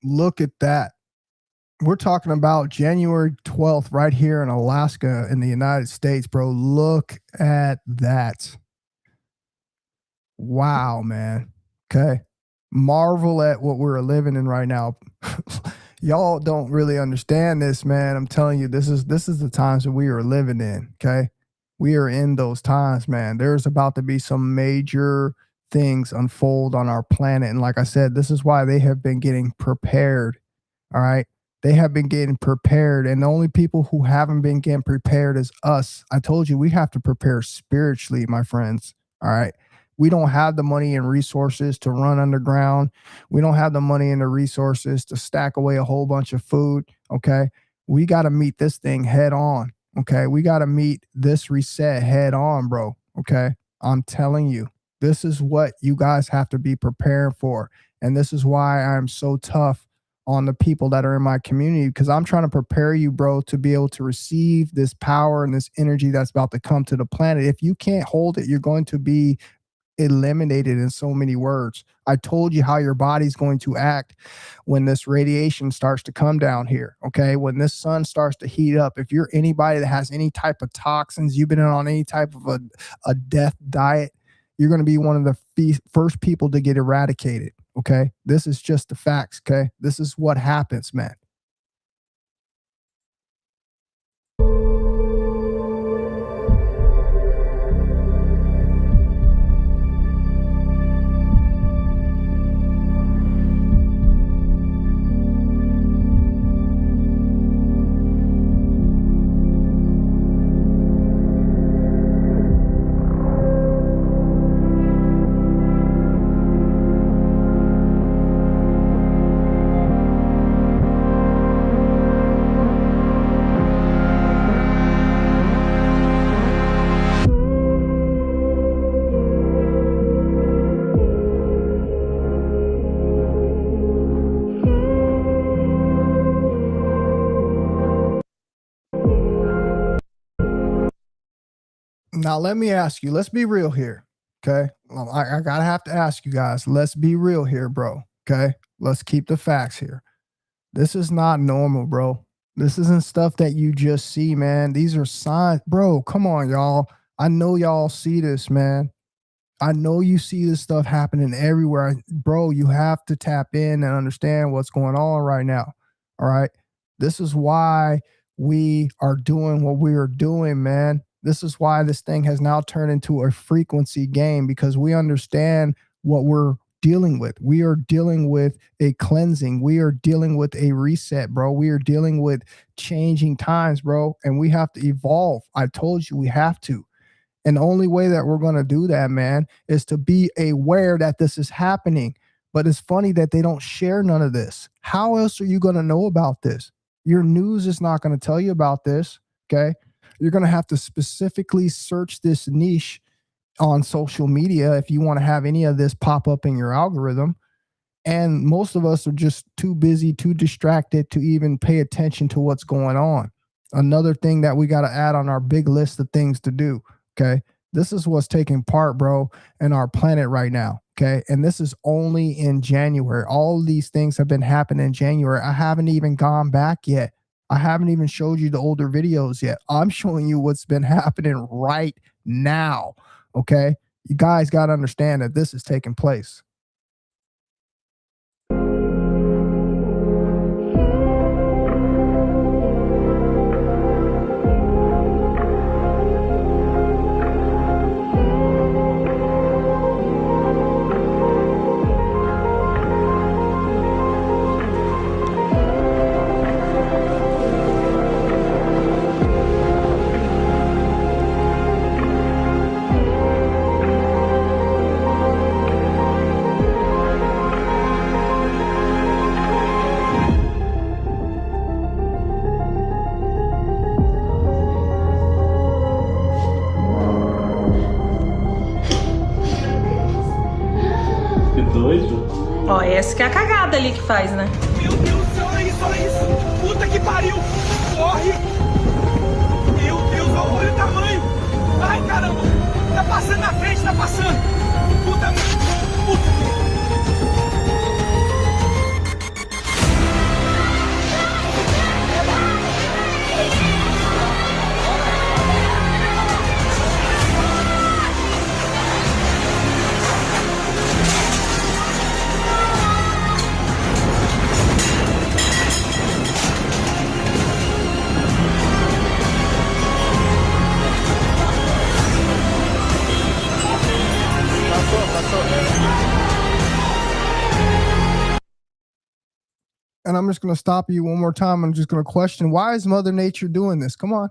Look at that. We're talking about January 12th right here in Alaska in the United States, bro. Look at that. Wow, man. Okay. Marvel at what we're living in right now. Y'all don't really understand this, man. I'm telling you, this is the times that we are living in. Okay. We are in those times, man. There's about to be some major things unfold on our planet. And like I said, this is why they have been getting prepared. All right. They have been getting prepared. And the only people who haven't been getting prepared is us. I told you we have to prepare spiritually, my friends. All right. We don't have the money and resources to run underground. We don't have the money and the resources to stack away a whole bunch of food. Okay. We got to meet this thing head on. Okay. We got to meet this reset head on, bro. Okay. I'm telling you, this is what you guys have to be prepared for. And this is why I'm so tough on the people that are in my community, because I'm trying to prepare you, bro, to be able to receive this power and this energy that's about to come to the planet. If you can't hold it, you're going to be eliminated in so many words. I told you how your body's going to act when this radiation starts to come down here. Okay. When this sun starts to heat up, if you're anybody that has any type of toxins, you've been on any type of a death diet, you're going to be one of the first people to get eradicated. Okay. This is just the facts. Okay. This is what happens, man. Now, let me ask you, let's be real here. Okay. I gotta have to ask you guys, let's be real here, bro. Okay. Let's keep the facts here. This is not normal, bro. This isn't stuff that you just see, man. These are signs, bro. Come on, y'all. I know y'all see this, man. I know you see this stuff happening everywhere. Bro, you have to tap in and understand what's going on right now. All right. This is why we are doing what we are doing, man. This is why this thing has now turned into a frequency game, because we understand what we're dealing with. We are dealing with a cleansing. We are dealing with a reset, bro. We are dealing with changing times, bro. And we have to evolve. I told you we have to. And the only way that we're going to do that, man, is to be aware that this is happening. But it's funny that they don't share none of this. How else are you going to know about this? Your news is not going to tell you about this. Okay. You're going to have to specifically search this niche on social media if you want to have any of this pop up in your algorithm. And most of us are just too busy, too distracted to even pay attention to what's going on. Another thing that we got to add on our big list of things to do. Okay. This is what's taking part, bro, in our planet right now. Okay. And this is only in January. All these things have been happening in January. I haven't even gone back yet. I haven't even showed you the older videos yet. I'm showing you what's been happening right now. Okay. You guys got to understand that this is taking place. Ó, essa que é a cagada ali que faz, né? Meu Deus do céu, olha isso! Puta que pariu! Corre! Meu Deus, olha o tamanho! Ai, caramba! Tá passando na frente, tá passando! Puta que... And I'm just going to stop you one more time. I'm just going to question, why is Mother Nature doing this? Come on.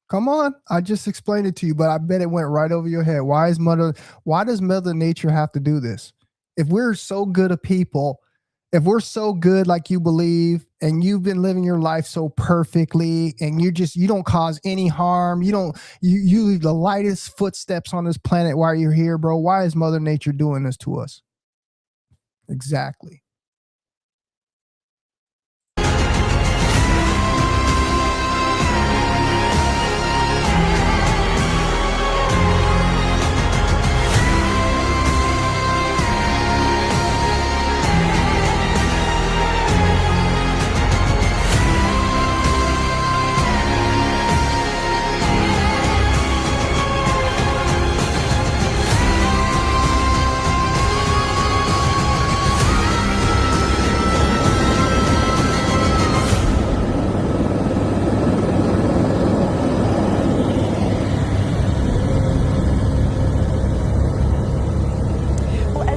Come on. I just explained it to you, but I bet it went right over your head. Why does Mother Nature have to do this? If we're so good a people, if we're so good like you believe, and you've been living your life so perfectly, and you don't cause any harm, you leave the lightest footsteps on this planet while you're here, bro. Why is Mother Nature doing this to us? Exactly.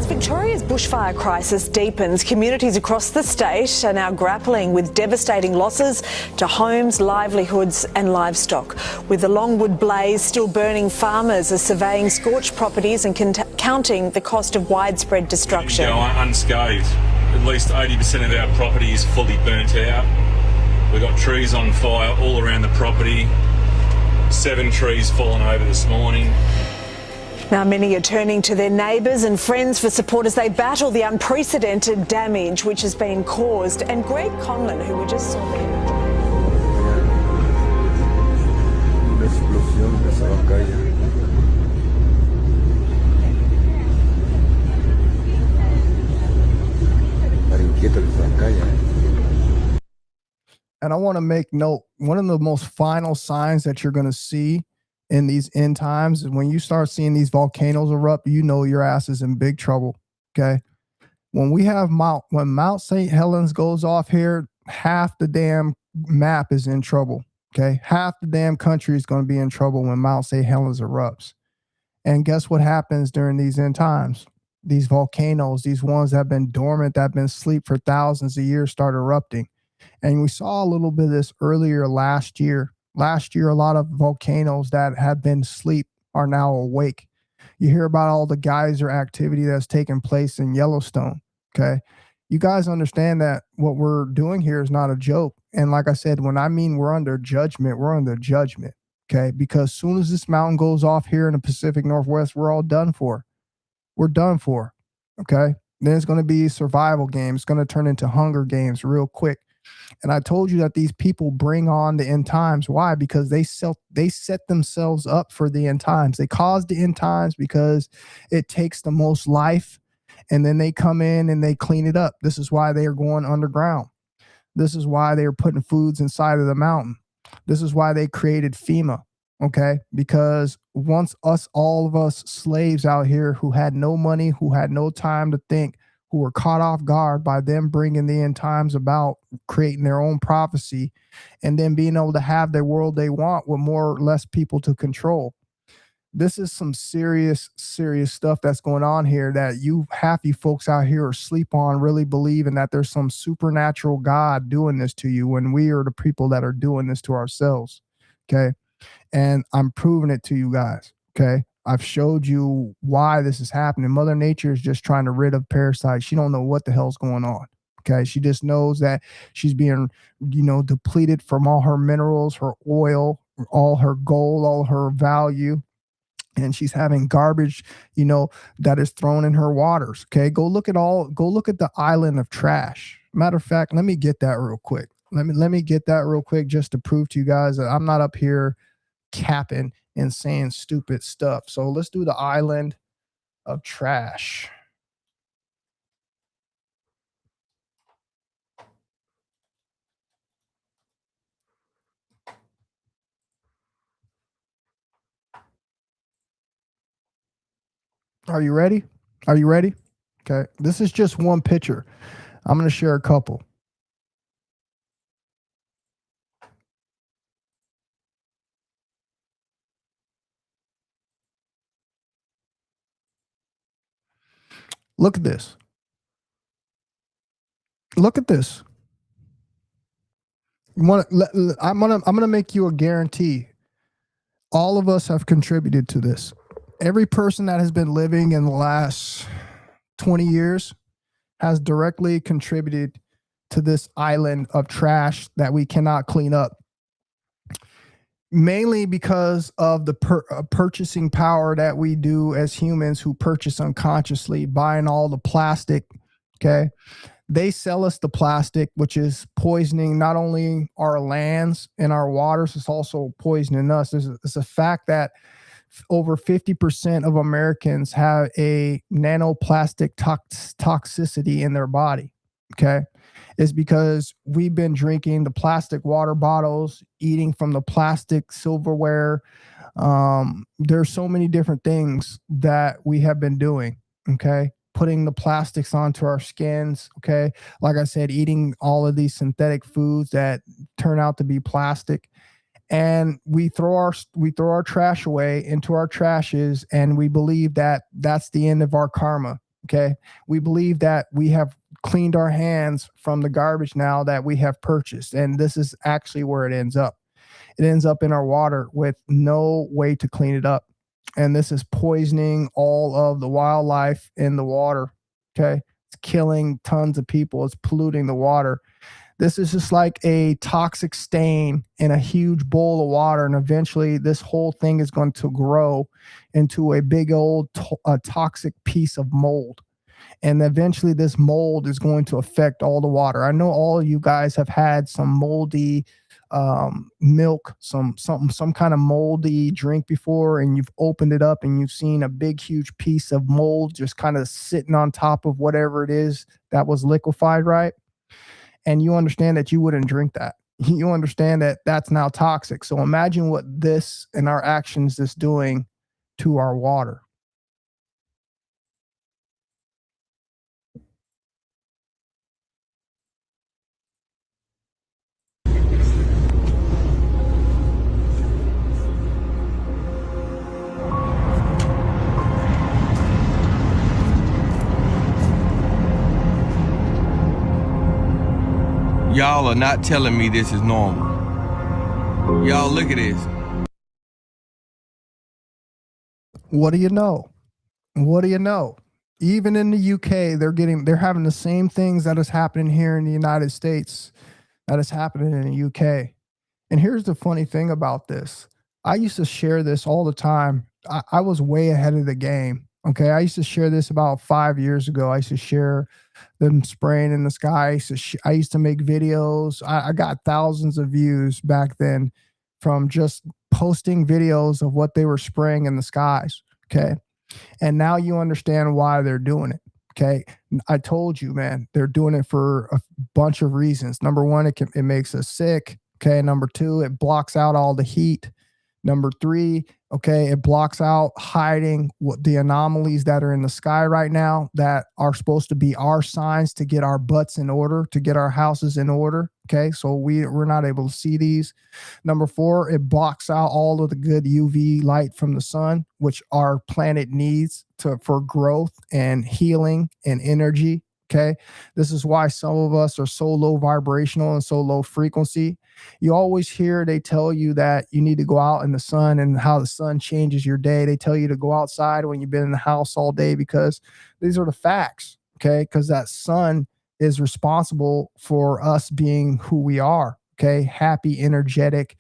Victoria's bushfire crisis deepens. Communities across the state are now grappling with devastating losses to homes, livelihoods and livestock. With the Longwood blaze still burning, farmers are surveying scorched properties and counting the cost of widespread destruction. Go unscathed. At least 80% of our property is fully burnt out. We've got trees on fire all around the property. 7 trees fallen over this morning. Now, many are turning to their neighbours and friends for support as they battle the unprecedented damage which has been caused. And Greg Conlon, who we just saw there. Una explosión de esa calle. Para inquieto que esa calle. And I want to make note, one of the most final signs that you're going to see in these end times is when you start seeing these volcanoes erupt, you know your ass is in big trouble. Okay. When Mount St. Helens goes off here, half the damn map is in trouble. Okay. Half the damn country is going to be in trouble when Mount St. Helens erupts. And guess what happens during these end times? These volcanoes, these ones that have been dormant, that have been asleep for thousands of years, start erupting. And we saw a little bit of this earlier last year. Last year, a lot of volcanoes that had been asleep are now awake. You hear about all the geyser activity that's taking place in Yellowstone. Okay. You guys understand that what we're doing here is not a joke. And like I said, when I mean we're under judgment, we're under judgment. Okay. Because as soon as this mountain goes off here in the Pacific Northwest, we're all done for. We're done for. Okay. Then it's going to be survival games. It's going to turn into Hunger Games real quick. And I told you that these people bring on the end times. Why? Because they set themselves up for the end times. They cause the end times because it takes the most life, and then they come in and they clean it up. This is why they are going underground. This is why they are putting foods inside of the mountain. This is why they created FEMA. Okay, because once all of us slaves out here who had no money, who had no time to think, who were caught off guard by them bringing the end times about, creating their own prophecy, and then being able to have their world they want with more or less people to control. This is some serious stuff that's going on here that half you folks out here are sleep on, really believing that there's some supernatural God doing this to you when we are the people that are doing this to ourselves. Okay. And I'm proving it to you guys. Okay. I've showed you why this is happening. Mother Nature is just trying to rid of parasites. She don't know what the hell's going on. Okay. She just knows that she's being, depleted from all her minerals, her oil, all her gold, all her value. And she's having garbage, that is thrown in her waters. Okay. Go look at the island of trash. Matter of fact, let me get that real quick. Let me get that real quick just to prove to you guys that I'm not up here capping and saying stupid stuff. So let's do the island of trash. Are you ready? Are you ready? Okay. This is just one picture. I'm going to share a couple. Look at this. Look at this. I'm gonna make you a guarantee. All of us have contributed to this. Every person that has been living in the last 20 years has directly contributed to this island of trash that we cannot clean up. Mainly because of the purchasing power that we do as humans who purchase unconsciously, buying all the plastic. Okay. They sell us the plastic, which is poisoning not only our lands and our waters, it's also poisoning us. It's a fact that over 50% of Americans have a nanoplastic toxicity in their body. Okay. It's because we've been drinking the plastic water bottles, eating from the plastic silverware. There's so many different things that we have been doing. Okay. Putting the plastics onto our skins. Okay. Like I said, eating all of these synthetic foods that turn out to be plastic. And we throw our trash away into our trashes, and we believe that that's the end of our karma. Okay. We believe that we have cleaned our hands from the garbage now that we have purchased. And this is actually where it ends up. It ends up in our water with no way to clean it up. And this is poisoning all of the wildlife in the water. Okay. It's killing tons of people. It's polluting the water. This is just like a toxic stain in a huge bowl of water. And eventually this whole thing is going to grow into a big old toxic piece of mold. And eventually this mold is going to affect all the water. I know all of you guys have had some moldy milk, some kind of moldy drink before, and you've opened it up and you've seen a big, huge piece of mold just kind of sitting on top of whatever it is that was liquefied, right? And you understand that you wouldn't drink that. You understand that that's now toxic. So imagine what this and our actions is doing to our water. Y'all are not telling me this is normal. Y'all look at this. What do you know? What do you know? Even in the UK, they're having the same things that is happening here in the United States that is happening in the UK. And here's the funny thing about this. I used to share this all the time. I was way ahead of the game. Okay, I used to share this about 5 years ago. I used to share them spraying in the sky. I used to make videos. I got thousands of views back then from just posting videos of what they were spraying in the skies. Okay, and now you understand why they're doing it. Okay, I told you, man, they're doing it for a bunch of reasons. Number one, it makes us sick. Okay, number two, it blocks out all the heat. Number three, okay, it blocks out hiding what the anomalies that are in the sky right now that are supposed to be our signs to get our butts in order, to get our houses in order. Okay, so we're not able to see these. Number four, it blocks out all of the good UV light from the sun, which our planet needs for growth and healing and energy. Okay, this is why some of us are so low vibrational and so low frequency. You always hear they tell you that you need to go out in the sun and how the sun changes your day. They tell you to go outside when you've been in the house all day because these are the facts. Okay, because that sun is responsible for us being who we are. Okay, happy, energetic,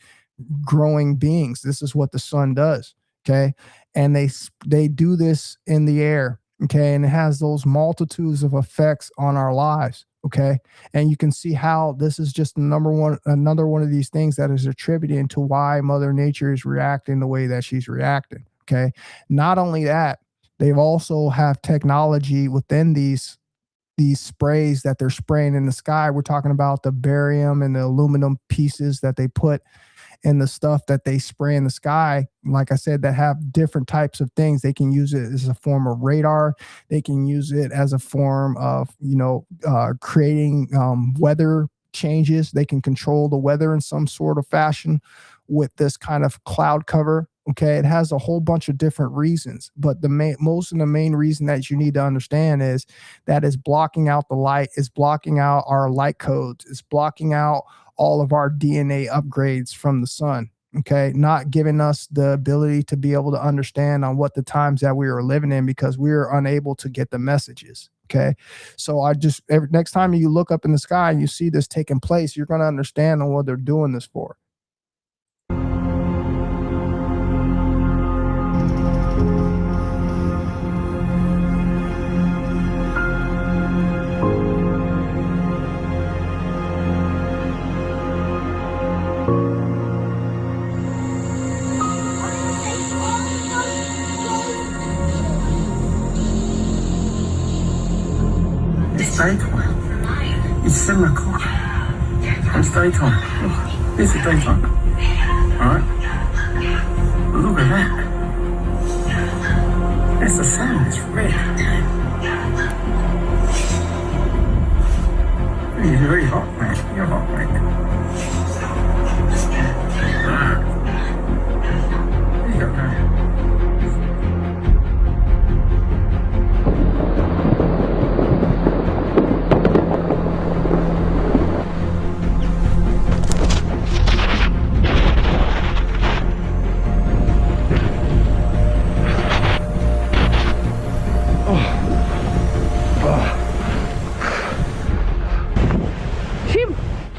growing beings. This is what the sun does. Okay, and they do this in the air. Okay, and it has those multitudes of effects on our lives. Okay, and you can see how this is just another one of these things that is attributing to why Mother Nature is reacting the way that she's reacting. Okay, not only that, they've also have technology within these sprays that they're spraying in the sky. We're talking about the barium and the aluminum pieces that they put in the stuff that they spray in the sky, like I said, that have different types of things. They can use it as a form of radar. They can use it as a form of, creating weather changes. They can control the weather in some sort of fashion with this kind of cloud cover. Okay, it has a whole bunch of different reasons, but the main reason that you need to understand is that it's blocking out the light, it's blocking out our light codes, it's blocking out all of our DNA upgrades from the sun. Okay, not giving us the ability to be able to understand on what the times that we are living in because we are unable to get the messages. Okay, so next time you look up in the sky and you see this taking place, you're going to understand on what they're doing this for. Daytime. It's 7 o'clock. It's daytime. It's a daytime. Alright? Look at that. It's the sun. It's red. You're very hot, mate. You're hot, mate. There you go.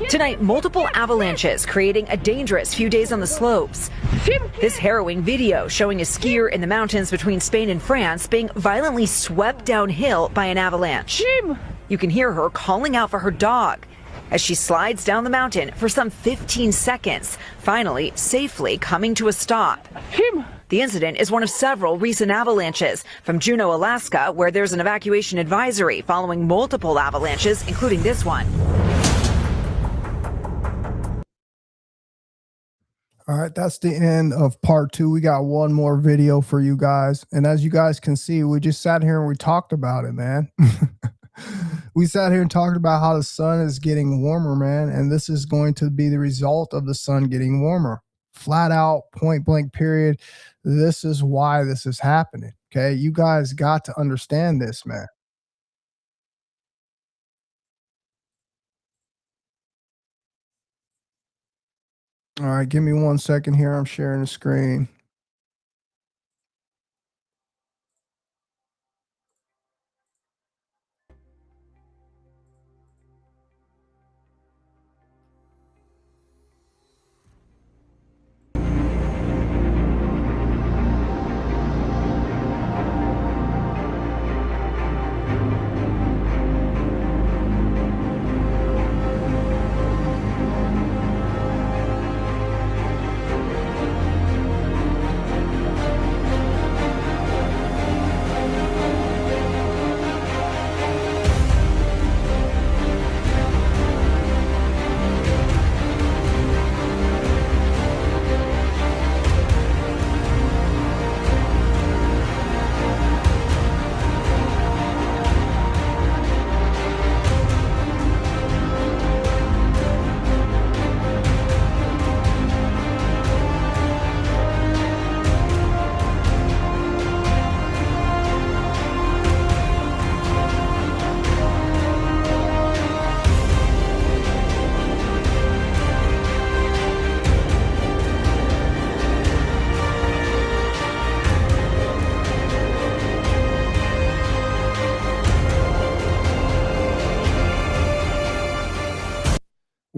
Tonight, multiple avalanches creating a dangerous few days on the slopes. This harrowing video showing a skier in the mountains between Spain and France being violently swept downhill by an avalanche. You can hear her calling out for her dog as she slides down the mountain for some 15 seconds, finally safely coming to a stop. The incident is one of several recent avalanches from Juneau, Alaska, where there's an evacuation advisory following multiple avalanches, including this one. All right, that's the end of part 2. We got one more video for you guys. And as you guys can see, we just sat here and we talked about it, man. We sat here and talked about how the sun is getting warmer, man. And this is going to be the result of the sun getting warmer. Flat out, point blank, period. This is why this is happening. Okay, you guys got to understand this, man. All right, give me 1 second here. I'm sharing the screen.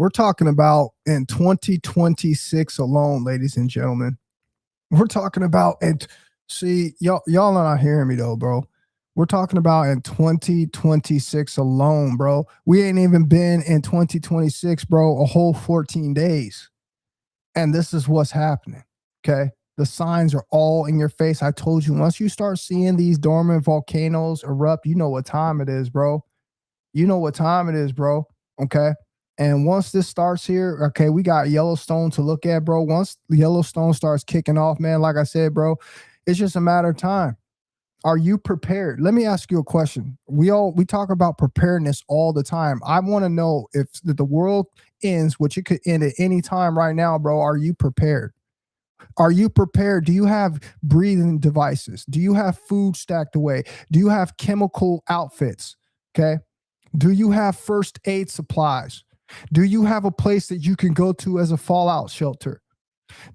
We're talking about in 2026 alone, ladies and gentlemen. We're talking about, and see, y'all are not hearing me though, bro. We're talking about in 2026 alone, bro. We ain't even been in 2026, bro, a whole 14 days. And this is what's happening. Okay. The signs are all in your face. I told you, once you start seeing these dormant volcanoes erupt, you know what time it is, bro. You know what time it is, bro. Okay. And once this starts here, okay, we got Yellowstone to look at, bro. Once Yellowstone starts kicking off, man, like I said, bro, it's just a matter of time. Are you prepared? Let me ask you a question. We talk about preparedness all the time. I want to know if the world ends, which it could end at any time right now, bro. Are you prepared? Are you prepared? Do you have breathing devices? Do you have food stacked away? Do you have chemical outfits? Okay. Do you have first aid supplies? Do you have a place that you can go to as a fallout shelter?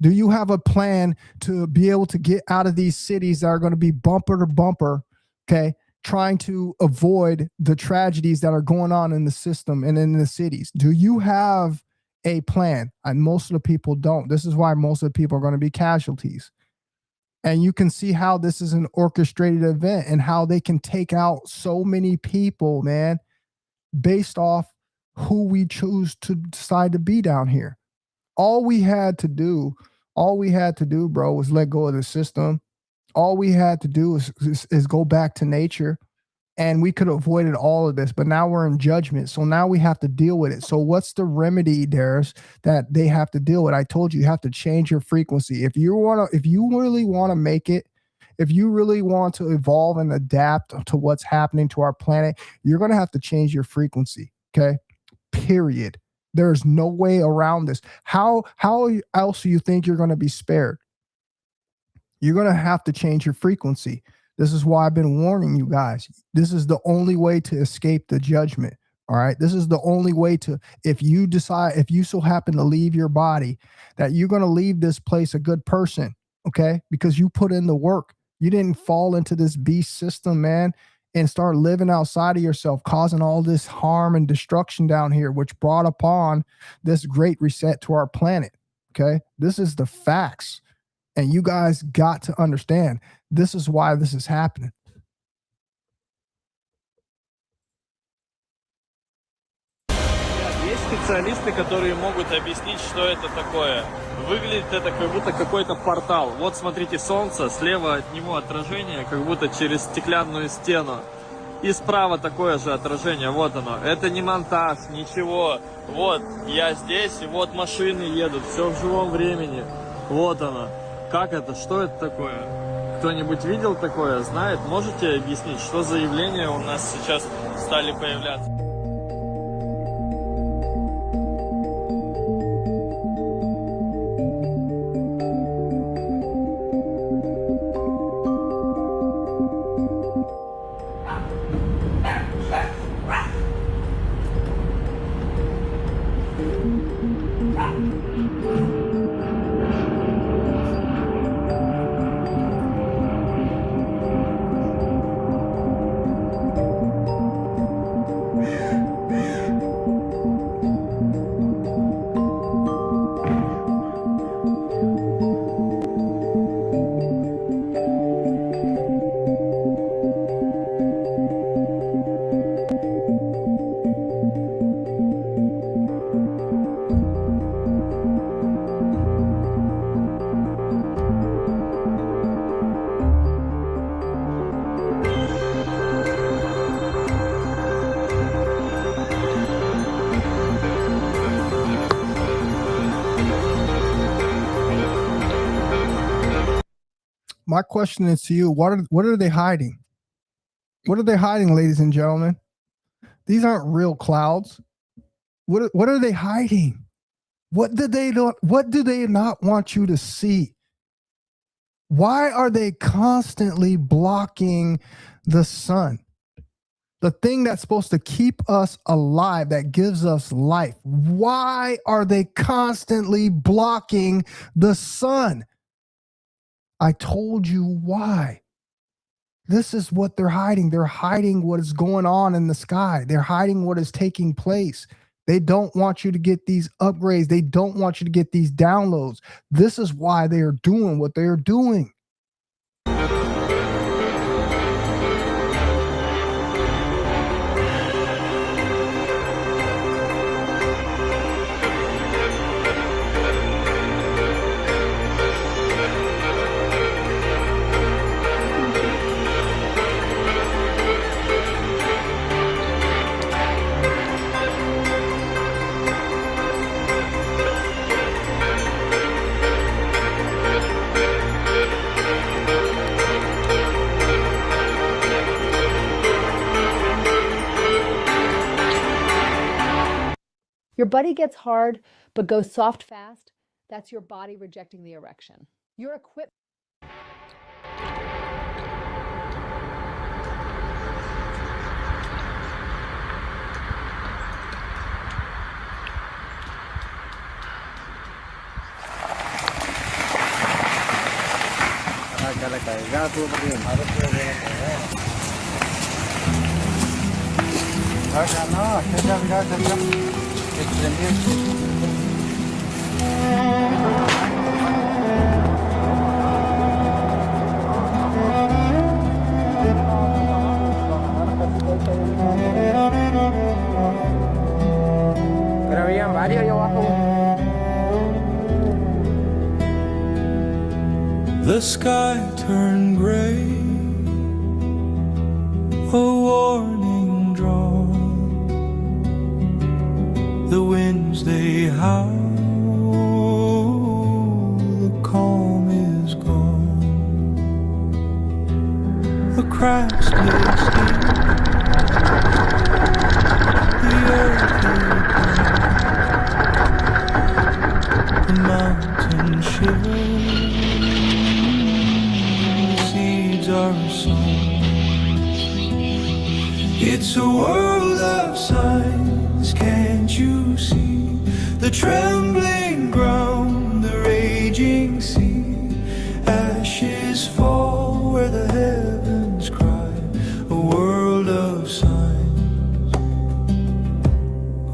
Do you have a plan to be able to get out of these cities that are going to be bumper to bumper, okay, trying to avoid the tragedies that are going on in the system and in the cities? Do you have a plan? And most of the people don't. This is why most of the people are going to be casualties. And you can see how this is an orchestrated event and how they can take out so many people, man, based off who we choose to decide to be down here. All we had to do, bro, was let go of the system. All we had to do is go back to nature, and we could have avoided all of this. But now we're in judgment, so now we have to deal with it. So what's the remedy, Darius, that they have to deal with? I told you have to change your frequency. If you really want to make it, if you really want to evolve and adapt to what's happening to our planet, you're going to have to change your frequency. Okay, period. There's no way around this. How else do you think you're going to be spared? You're going to have to change your frequency. This is why I've been warning you guys. This is the only way to escape the judgment. All right. This is the only way to, if you so happen to leave your body, that you're going to leave this place a good person. Okay. Because you put in the work. You didn't fall into this beast system, man, and start living outside of yourself, causing all this harm and destruction down here, which brought upon this great reset to our planet. Okay. This is the facts. And you guys got to understand, this is why this is happening. Есть специалисты, которые могут объяснить, что это такое. Выглядит это как будто какой-то портал. Вот смотрите, солнце, слева от него отражение, как будто через стеклянную стену. И справа такое же отражение, вот оно. Это не монтаж, ничего. Вот, я здесь, и вот машины едут, все в живом времени. Вот оно. Как это? Что это такое? Кто-нибудь видел такое? Знает? Можете объяснить, что за явления у нас сейчас стали появляться? My question is to you, what are they hiding? What are they hiding, ladies and gentlemen? These aren't real clouds. What are they hiding? What do they not want you to see? Why are they constantly blocking the sun? The thing that's supposed to keep us alive, that gives us life. Why are they constantly blocking the sun? I told you why. This is what they're hiding. They're hiding what is going on in the sky. They're hiding what is taking place. They don't want you to get these upgrades. They don't want you to get these downloads. This is why they are doing what they are doing. Your buddy gets hard, but goes soft fast. That's your body rejecting the erection. Your equipment. Pero habían varios ahí abajo. The sky turned gray, a warning drawn. The winds they howl, the calm is gone. The cracks split steep, the earth is the mountain shivers, the seeds are sown. It's a world of signs, can't you see? The trembling ground, the raging sea. Ashes fall where the heavens cry. A world of signs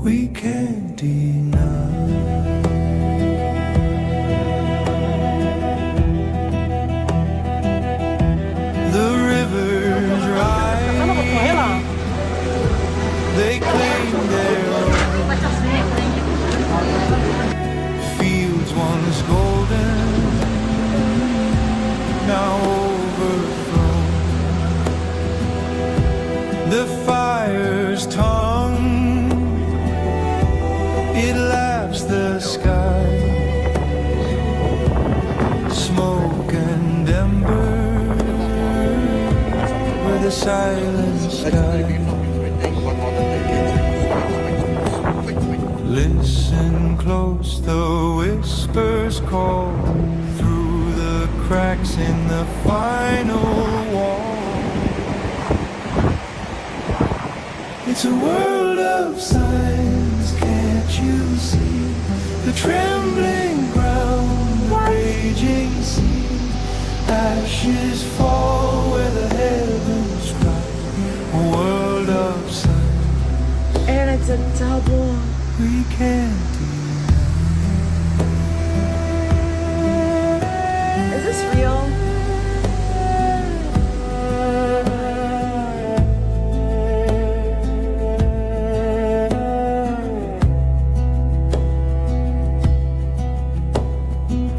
we can't deny. The rivers rise, they claim their own. Fields once golden, now overthrown. The fire's tongue, it laps the sky. Smoke and ember, where the silence dies. Listen close, the whispers call through the cracks in the final wall. It's a world of signs, can't you see? The trembling ground, the raging sea. Ashes fall where the heavens cry. A world of signs, And it's a double. we can't Is this real?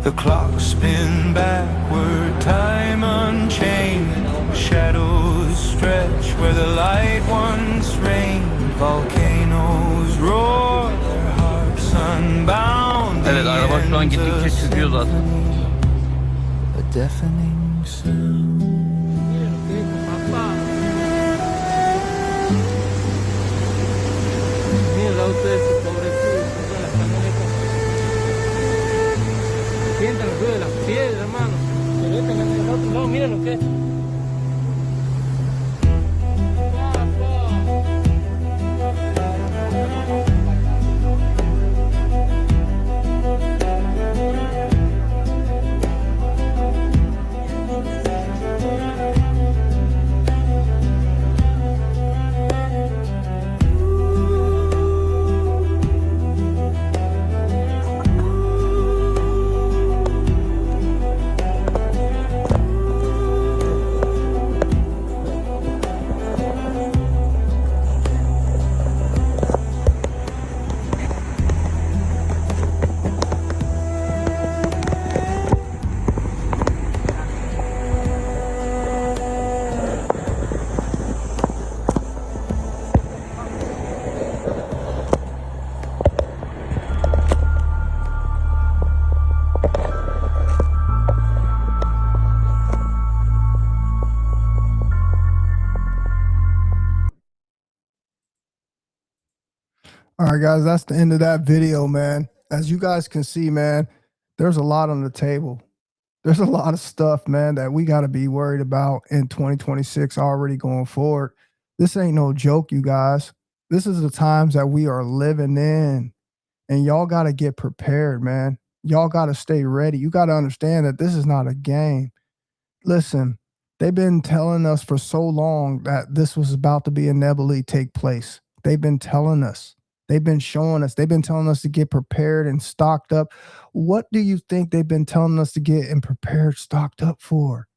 The clock spin backward, time unchained. Shadows stretch where the light once reigned. Volcanoes roar, their hearts unbound. Evet, araba şu an gittikçe çıkıyor zaten. A deafening sound. Mira ustedes, pobrecitos, sientan el ruido de las piedras, hermano. Pero este en el otro lado, miren lo que es. right, guys, that's the end of that video, man. As you guys can see, man, there's a lot on the table. There's a lot of stuff, man, that we got to be worried about in 2026 already going forward. This ain't no joke, you guys. This is the times that we are living in, and y'all got to get prepared, man. Y'all got to stay ready. You got to understand that this is not a game. Listen, they've been telling us for so long that this was about to be inevitably take place. They've been telling us. They've been showing us. They've been telling us to get prepared and stocked up. What do you think they've been telling us to get and prepared, stocked up for?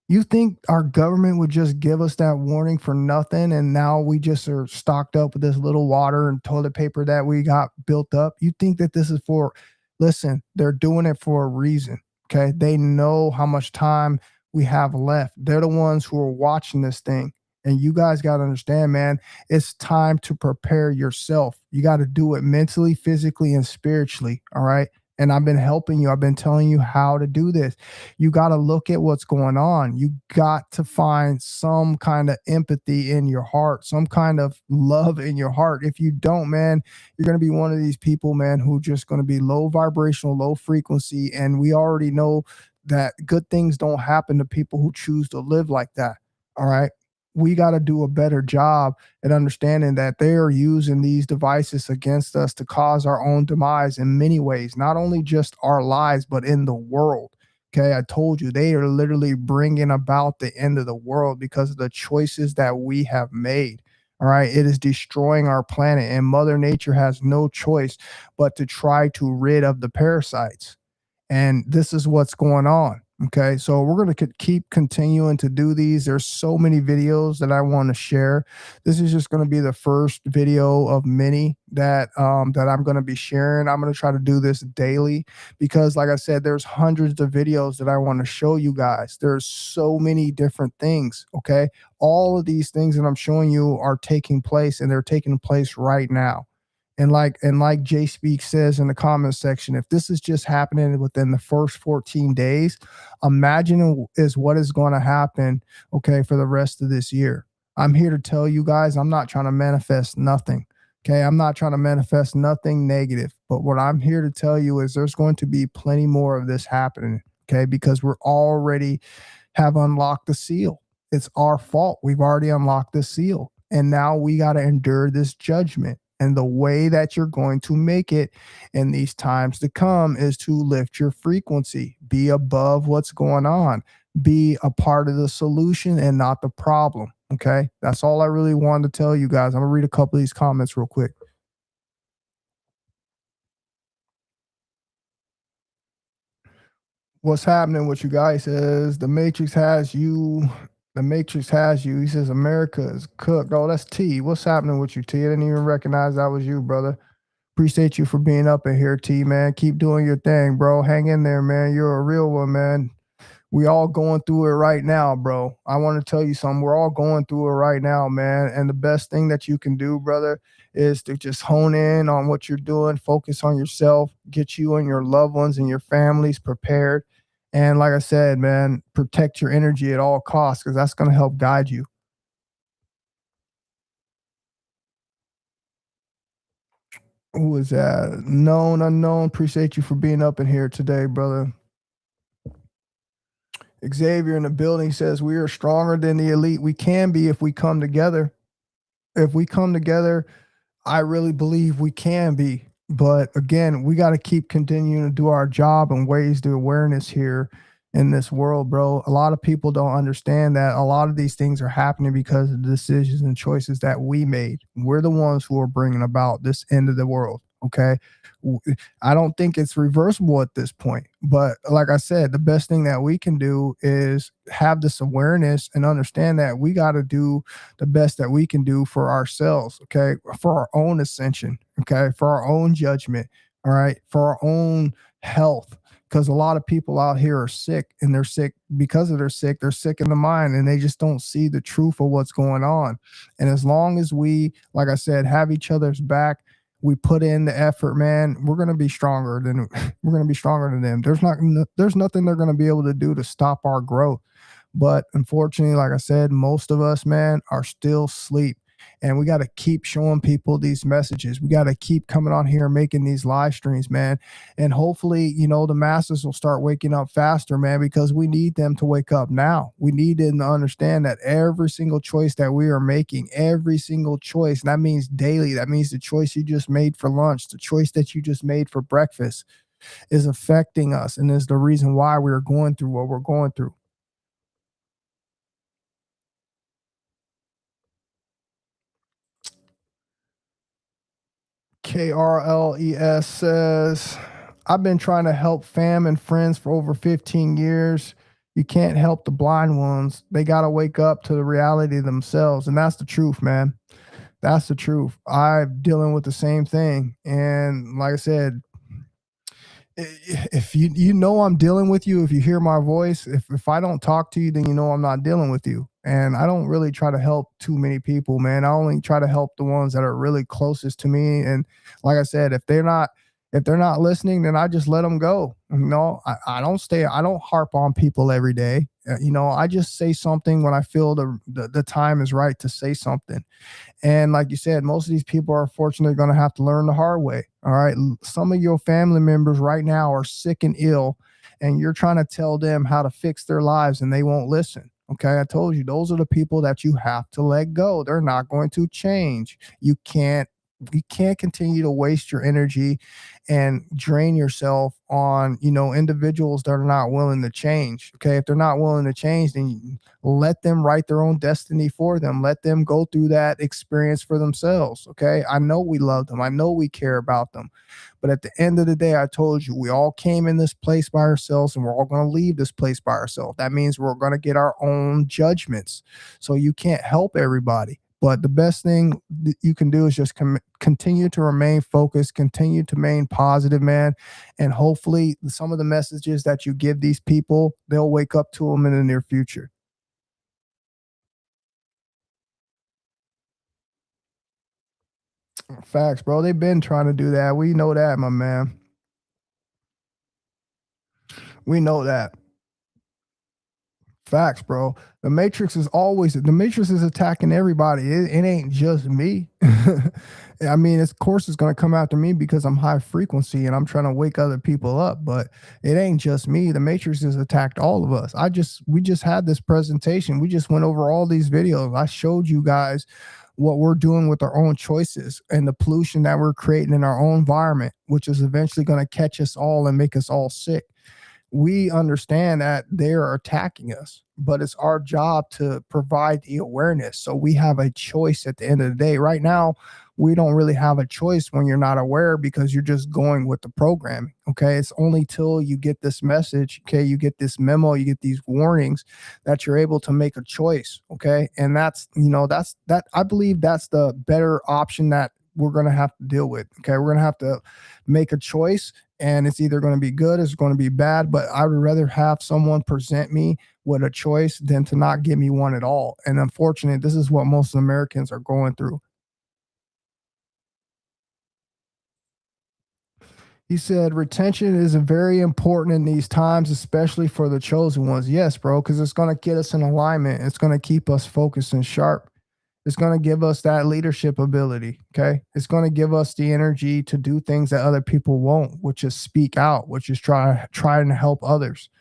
You think our government would just give us that warning for nothing, and now we just are stocked up with this little water and toilet paper that we got built up? You think that this is for, listen, they're doing it for a reason, okay? They know how much time we have left. They're the ones who are watching this thing. And you guys got to understand, man, it's time to prepare yourself. You got to do it mentally, physically, and spiritually, all right? And I've been helping you. I've been telling you how to do this. You got to look at what's going on. You got to find some kind of empathy in your heart, some kind of love in your heart. If you don't, man, you're going to be one of these people, man, who just going to be low vibrational, low frequency. And we already know that good things don't happen to people who choose to live like that. All right. We got to do a better job at understanding that they are using these devices against us to cause our own demise in many ways, not only just our lives, but in the world. Okay. I told you they are literally bringing about the end of the world because of the choices that we have made. All right. It is destroying our planet, and Mother Nature has no choice but to try to rid of the parasites. And this is what's going on. Okay, so we're going to keep continuing to do these. There's so many videos that I want to share. This is just going to be the first video of many that that I'm going to be sharing. I'm going to try to do this daily because, like I said, there's hundreds of videos that I want to show you guys. There's so many different things. Okay, all of these things that I'm showing you are taking place, and they're taking place right now. And like Jay Speak says in the comments section, if this is just happening within the first 14 days, imagine is what is going to happen, okay, for the rest of this year. I'm here to tell you guys, I'm not trying to manifest nothing. Okay, I'm not trying to manifest nothing negative. But what I'm here to tell you is there's going to be plenty more of this happening, okay, because we're already have unlocked the seal. It's our fault. We've already unlocked the seal. And now we got to endure this judgment. And the way that you're going to make it in these times to come is to lift your frequency, be above what's going on, be a part of the solution and not the problem. Okay. That's all I really wanted to tell you guys. I'm going to read a couple of these comments real quick. What's happening with you guys is the Matrix has you. The Matrix has you. He says America is cooked. Oh, that's T. What's happening with you, T? I didn't even recognize that was you, brother. Appreciate you for being up in here, T, man. Keep doing your thing, bro. Hang in there, man. You're a real one, man. We all going through it right now, bro. I want to tell you something. We're all going through it right now, man. And the best thing that you can do, brother, is to just hone in on what you're doing, focus on yourself, get you and your loved ones and your families prepared. And like I said, man, protect your energy at all costs because that's going to help guide you. Who is that? Known, unknown. Appreciate you for being up in here today, brother. Xavier in the building says we are stronger than the elite. We can be if we come together. If we come together, I really believe we can be. But again, we got to keep continuing to do our job and raise the awareness here in this world, bro. A lot of people don't understand that a lot of these things are happening because of the decisions and choices that we made. We're the ones who are bringing about this end of the world. Okay. I don't think it's reversible at this point, but like I said, the best thing that we can do is have this awareness and understand that we got to do the best that we can do for ourselves. Okay. For our own ascension. Okay. For our own judgment. All right. For our own health. Because a lot of people out here are sick, and they're sick because of they're sick in the mind, and they just don't see the truth of what's going on. And as long as we, like I said, have each other's back, we put in the effort, man, we're going to be stronger than them. There's nothing they're going to be able to do to stop our growth. But unfortunately, like I said, most of us, man, are still asleep. And we got to keep showing people these messages. We got to keep coming on here and making these live streams, man. And hopefully, the masses will start waking up faster, man, because we need them to wake up now. We need them to understand that every single choice that we are making, every single choice, and that means daily, that means the choice you just made for lunch, the choice that you just made for breakfast, is affecting us and is the reason why we're going through what we're going through. KRLES says, I've been trying to help fam and friends for over 15 years. You can't help the blind ones. They got to wake up to the reality themselves. And that's the truth, man. That's the truth. I'm dealing with the same thing. And like I said, if I'm dealing with you, if you hear my voice, if I don't talk to you, then I'm not dealing with you. And I don't really try to help too many people, man. I only try to help the ones that are really closest to me. And like I said, if they're not listening, then I just let them go. I don't harp on people every day. I just say something when I feel the time is right to say something. And like you said, most of these people are unfortunately going to have to learn the hard way. All right. Some of your family members right now are sick and ill, and you're trying to tell them how to fix their lives and they won't listen. Okay. I told you, those are the people that you have to let go. They're not going to change. You can't continue to waste your energy and drain yourself on, individuals that are not willing to change. Okay. If they're not willing to change, then let them write their own destiny for them. Let them go through that experience for themselves. Okay. I know we love them. I know we care about them. But at the end of the day, I told you, we all came in this place by ourselves and we're all going to leave this place by ourselves. That means we're going to get our own judgments. So you can't help everybody. But the best thing that you can do is just continue to remain focused, continue to remain positive, man. And hopefully some of the messages that you give these people, they'll wake up to them in the near future. Facts, bro. They've been trying to do that. We know that, my man. We know that. Facts, bro. The Matrix is attacking everybody. It ain't just me. I mean, of course, it's going to come after me because I'm high frequency and I'm trying to wake other people up. But it ain't just me. The Matrix has attacked all of us. We just had this presentation. We just went over all these videos. I showed you guys what we're doing with our own choices and the pollution that we're creating in our own environment, which is eventually going to catch us all and make us all sick. We understand that they are attacking us, but it's our job to provide the awareness. So we have a choice at the end of the day. Right now, we don't really have a choice when you're not aware because you're just going with the programming. Okay. It's only till you get this message. Okay. You get this memo, you get these warnings that you're able to make a choice. Okay. And that's I believe that's the better option that we're going to have to deal with. Okay. We're going to have to make a choice. And it's either going to be good, it's going to be bad, but I would rather have someone present me with a choice than to not give me one at all. And unfortunately, this is what most Americans are going through. He said, retention is very important in these times, especially for the chosen ones. Yes, bro, because it's going to get us in alignment. It's going to keep us focused and sharp. It's going to give us that leadership ability. Okay. It's going to give us the energy to do things that other people won't, which is speak out, which is try and help others.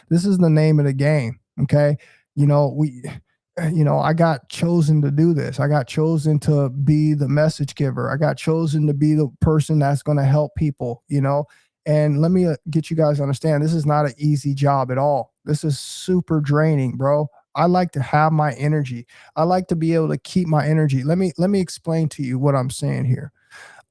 This is the name of the game. Okay. I got chosen to do this. I got chosen to be the message giver. I got chosen to be the person that's going to help people, and let me get you guys to understand, this is not an easy job at all. This is super draining, bro. I like to have my energy. I like to be able to keep my energy. Let me explain to you what I'm saying here.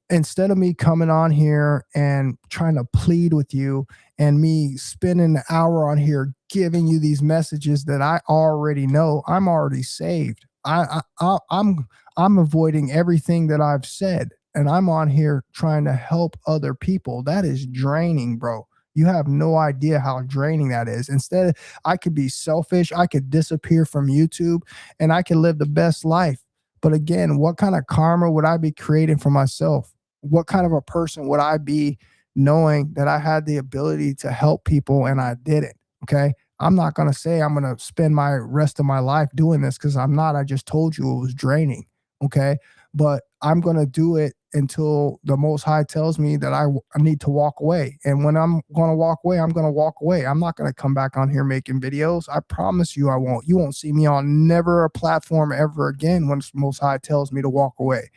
Instead of me coming on here and trying to plead with you and me spending an hour on here giving you these messages that I already know, I'm already saved. I'm avoiding everything that I've said, and I'm on here trying to help other people. That is draining, bro. You have no idea how draining that is. Instead, I could be selfish. I could disappear from YouTube and I could live the best life. But again, what kind of karma would I be creating for myself? What kind of a person would I be knowing that I had the ability to help people and I didn't? Okay. I'm not going to say I'm going to spend my rest of my life doing this because I'm not. I just told you it was draining. Okay. But I'm going to do it until the Most High tells me that I need to walk away. And when I'm going to walk away, I'm going to walk away. I'm not going to come back on here making videos. I promise you I won't. You won't see me on never a platform ever again when the Most High tells me to walk away.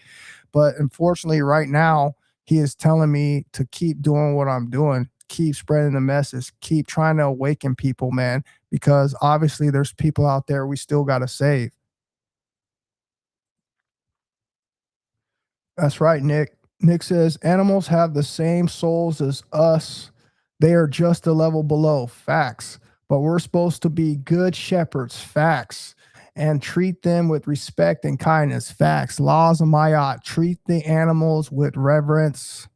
But unfortunately, right now, he is telling me to keep doing what I'm doing, keep spreading the message, keep trying to awaken people, man, because obviously there's people out there we still got to save. That's right, Nick. Nick says animals have the same souls as us. They are just a level below. Facts. But we're supposed to be good shepherds. Facts. And treat them with respect and kindness. Facts. Laws of Mayat. Treat the animals with reverence.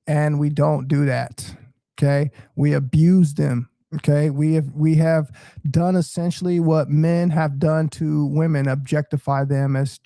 And we don't do that. Okay. We abuse them. Okay. We have done essentially what men have done to women, objectify them as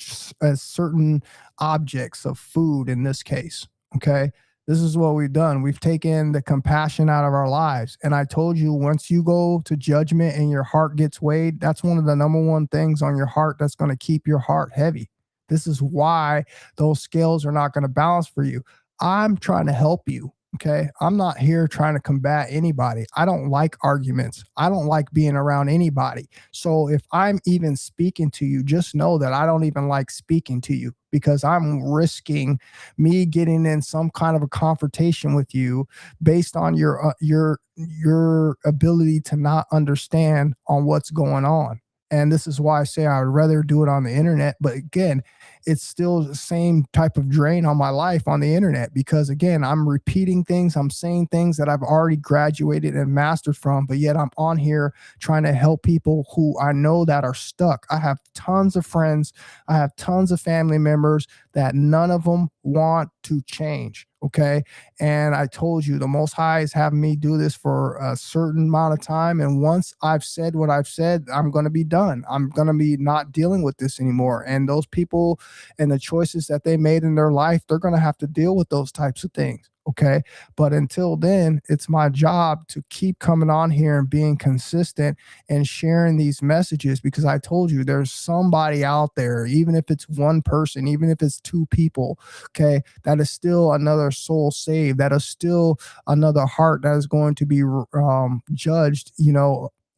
certain objects of food in this case. Okay. This is what we've done. We've taken the compassion out of our lives. And I told you, once you go to judgment and your heart gets weighed, that's one of the number one things on your heart that's going to keep your heart heavy. This is why those scales are not going to balance for you. I'm trying to help you. Okay. I'm not here trying to combat anybody. I don't like arguments. I don't like being around anybody. So if I'm even speaking to you, just know that I don't even like speaking to you because I'm risking me getting in some kind of a confrontation with you based on your ability to not understand on what's going on. And this is why I say I would rather do it on the internet. But again, it's still the same type of drain on my life on the internet because, again, I'm repeating things. I'm saying things that I've already graduated and mastered from, but yet I'm on here trying to help people who I know that are stuck. I have tons of friends. I have tons of family members that none of them want to change. Okay. And I told you the Most High is having me do this for a certain amount of time. And once I've said what I've said, I'm going to be done. I'm going to be not dealing with this anymore. And those people and the choices that they made in their life, they're going to have to deal with those types of things. Okay. But until then, it's my job to keep coming on here and being consistent and sharing these messages because I told you there's somebody out there, even if it's one person, even if it's two people, okay, that is still another soul saved. That is still another heart that is going to be judged,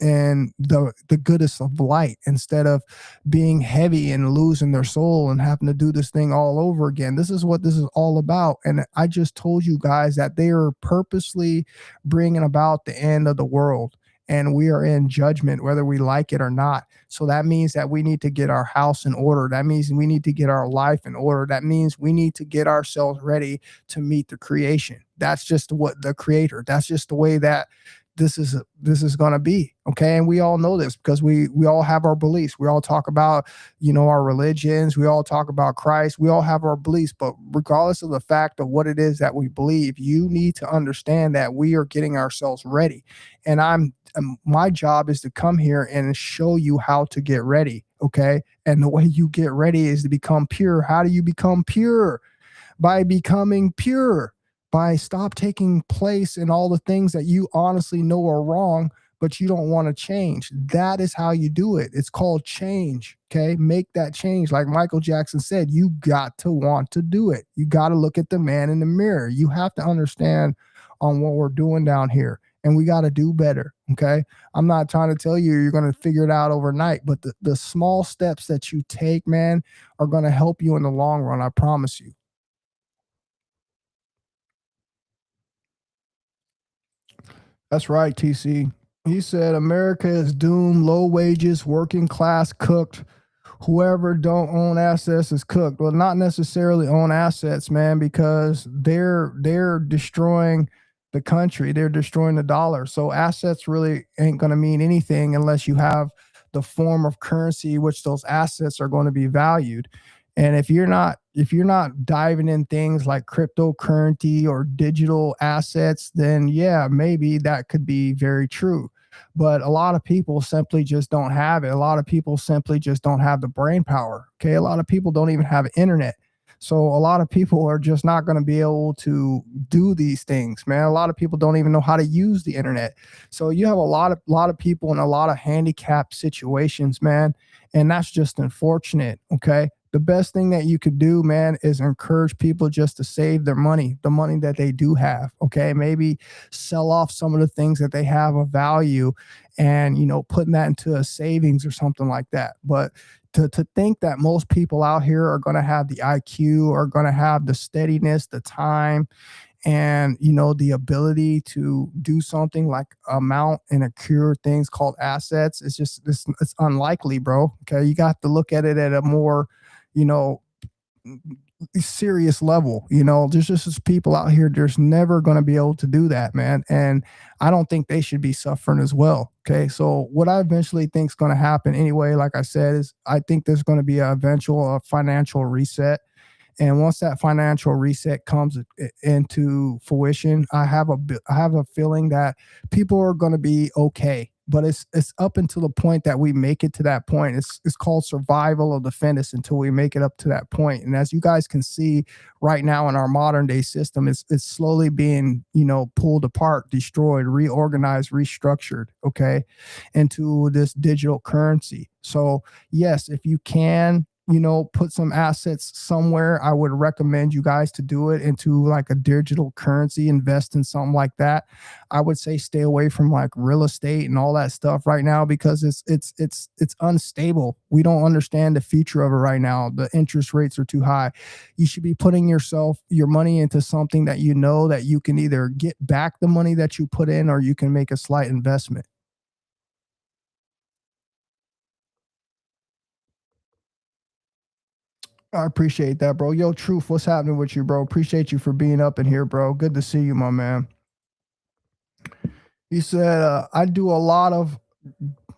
and the goodness of light instead of being heavy and losing their soul and having to do this thing all over again. This is what this is all about. And I just told you guys that they are purposely bringing about the end of the world. And we are in judgment, whether we like it or not. So that means that we need to get our house in order. That means we need to get our life in order. That means we need to get ourselves ready to meet the creation. That's just what the creator, that's just the way that this is going to be. Okay. And we all know this because we all have our beliefs. We all talk about, our religions. We all talk about Christ. We all have our beliefs, but regardless of the fact of what it is that we believe, you need to understand that we are getting ourselves ready. And my job is to come here and show you how to get ready. Okay. And the way you get ready is to become pure. How do you become pure? By becoming pure. By stop taking place in all the things that you honestly know are wrong, but you don't want to change. That is how you do it. It's called change. Okay. Make that change. Like Michael Jackson said, you got to want to do it. You got to look at the man in the mirror. You have to understand on what we're doing down here. And we got to do better. Okay. I'm not trying to tell you you're going to figure it out overnight, but the small steps that you take, man, are going to help you in the long run. I promise you. That's right, TC. He said America is doomed, low wages, working class cooked. Whoever don't own assets is cooked. Well, not necessarily own assets, man, because they're destroying the country. They're destroying the dollar. So assets really ain't going to mean anything unless you have the form of currency which those assets are going to be valued. And if you're not diving in things like cryptocurrency or digital assets, then yeah, maybe that could be very true. But a lot of people simply just don't have it. A lot of people simply just don't have the brain power. Okay. A lot of people don't even have internet. So a lot of people are just not going to be able to do these things, man. A lot of people don't even know how to use the internet. So you have a lot of people in a lot of handicapped situations, man. And that's just unfortunate. Okay. The best thing that you could do, man, is encourage people just to save their money, the money that they do have. Okay. Maybe sell off some of the things that they have of value and, putting that into a savings or something like that. But to think that most people out here are going to have the IQ, are going to have the steadiness, the time, and the ability to do something like amount and accrue things called assets, it's unlikely, bro. Okay, you got to look at it at a more you know serious level. There's just people out here, there's never going to be able to do that, man. And I don't think they should be suffering as well. Okay, so what I eventually think is going to happen anyway, like I said, is I think there's going to be an eventual financial reset. And once that financial reset comes into fruition, I have a feeling that people are going to be okay. But it's up until the point that we make it to that point. It's called survival of the fittest until we make it up to that point. And as you guys can see right now in our modern day system, it's slowly being pulled apart, destroyed, reorganized, restructured, okay, into this digital currency. So yes, if you can put some assets somewhere, I would recommend you guys to do it into like a digital currency, invest in something like that. I would say stay away from like real estate and all that stuff right now because it's unstable. We don't understand the future of it right now. The interest rates are too high. You should be putting your money into something that that you can either get back the money that you put in or you can make a slight investment. I appreciate that, bro. Yo, Truth, what's happening with you, bro? Appreciate you for being up in here, bro. Good to see you, my man. He said, I do a lot of,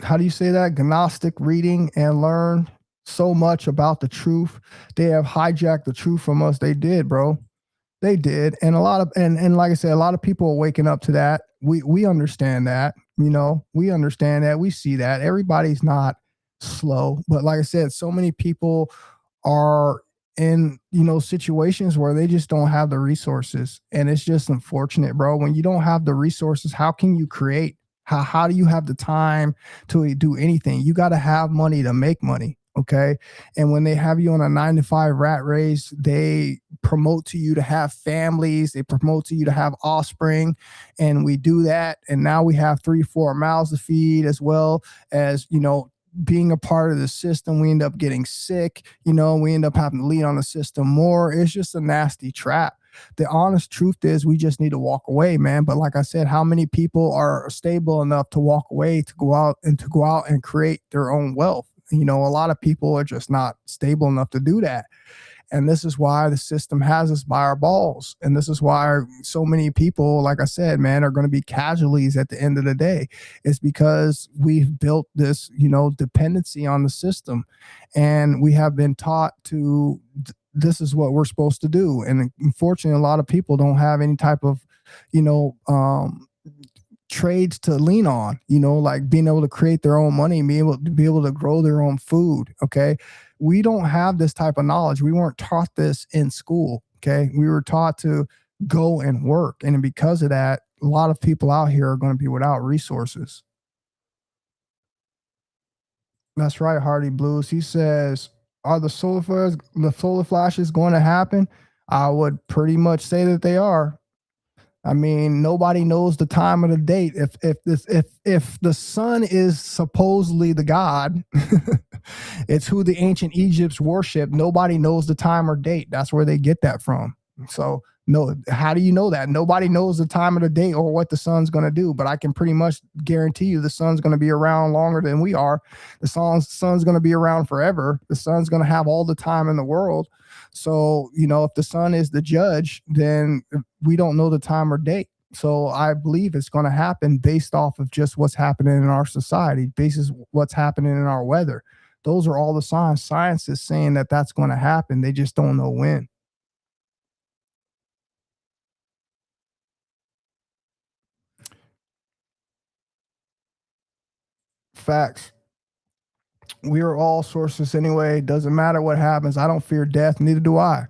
how do you say that? Gnostic reading and learn so much about the truth. They have hijacked the truth from us. They did, bro. They did. And a lot of, and like I said, a lot of people are waking up to that. We understand that, we understand that. We see that. Everybody's not slow. But like I said, so many people are in situations where they just don't have the resources, and it's just unfortunate, bro. When you don't have the resources, how can you create? How do you have the time to do anything? You got to have money to make money, okay? And when they have you on a 9-to-5 rat race, they promote to you to have families, they promote to you to have offspring, and we do that, and now we have 3-4 mouths to feed, as well as being a part of the system. We end up getting sick, we end up having to lean on the system more. It's just a nasty trap. The honest truth is we just need to walk away, man. But like I said, how many people are stable enough to walk away, to go out and create their own wealth? A lot of people are just not stable enough to do that. And this is why the system has us by our balls. And this is why so many people, like I said, man, are going to be casualties at the end of the day. It's because we've built this, dependency on the system. And we have been taught this is what we're supposed to do. And unfortunately, a lot of people don't have any type of, trades to lean on, like being able to create their own money, be able to grow their own food. Okay. We don't have this type of knowledge. We weren't taught this in school. Okay. We were taught to go and work. And because of that, a lot of people out here are going to be without resources. That's right, Hardy Blues. He says, are the solar flashes going to happen? I would pretty much say that they are. I mean, nobody knows the time or the date. If the sun is supposedly the god, it's who the ancient Egypts worship. Nobody knows the time or date. That's where they get that from. So no, how do you know that? Nobody knows the time or the date or what the sun's going to do. But I can pretty much guarantee you the sun's going to be around longer than we are. The sun's going to be around forever. The sun's going to have all the time in the world. So, if the sun is the judge, then we don't know the time or date. So I believe it's going to happen based off of just what's happening in our society, basis what's happening in our weather. Those are all the signs. Science is saying that that's going to happen. They just don't know when. Facts. We are all sources anyway. It doesn't matter what happens. I don't fear death. Neither do I.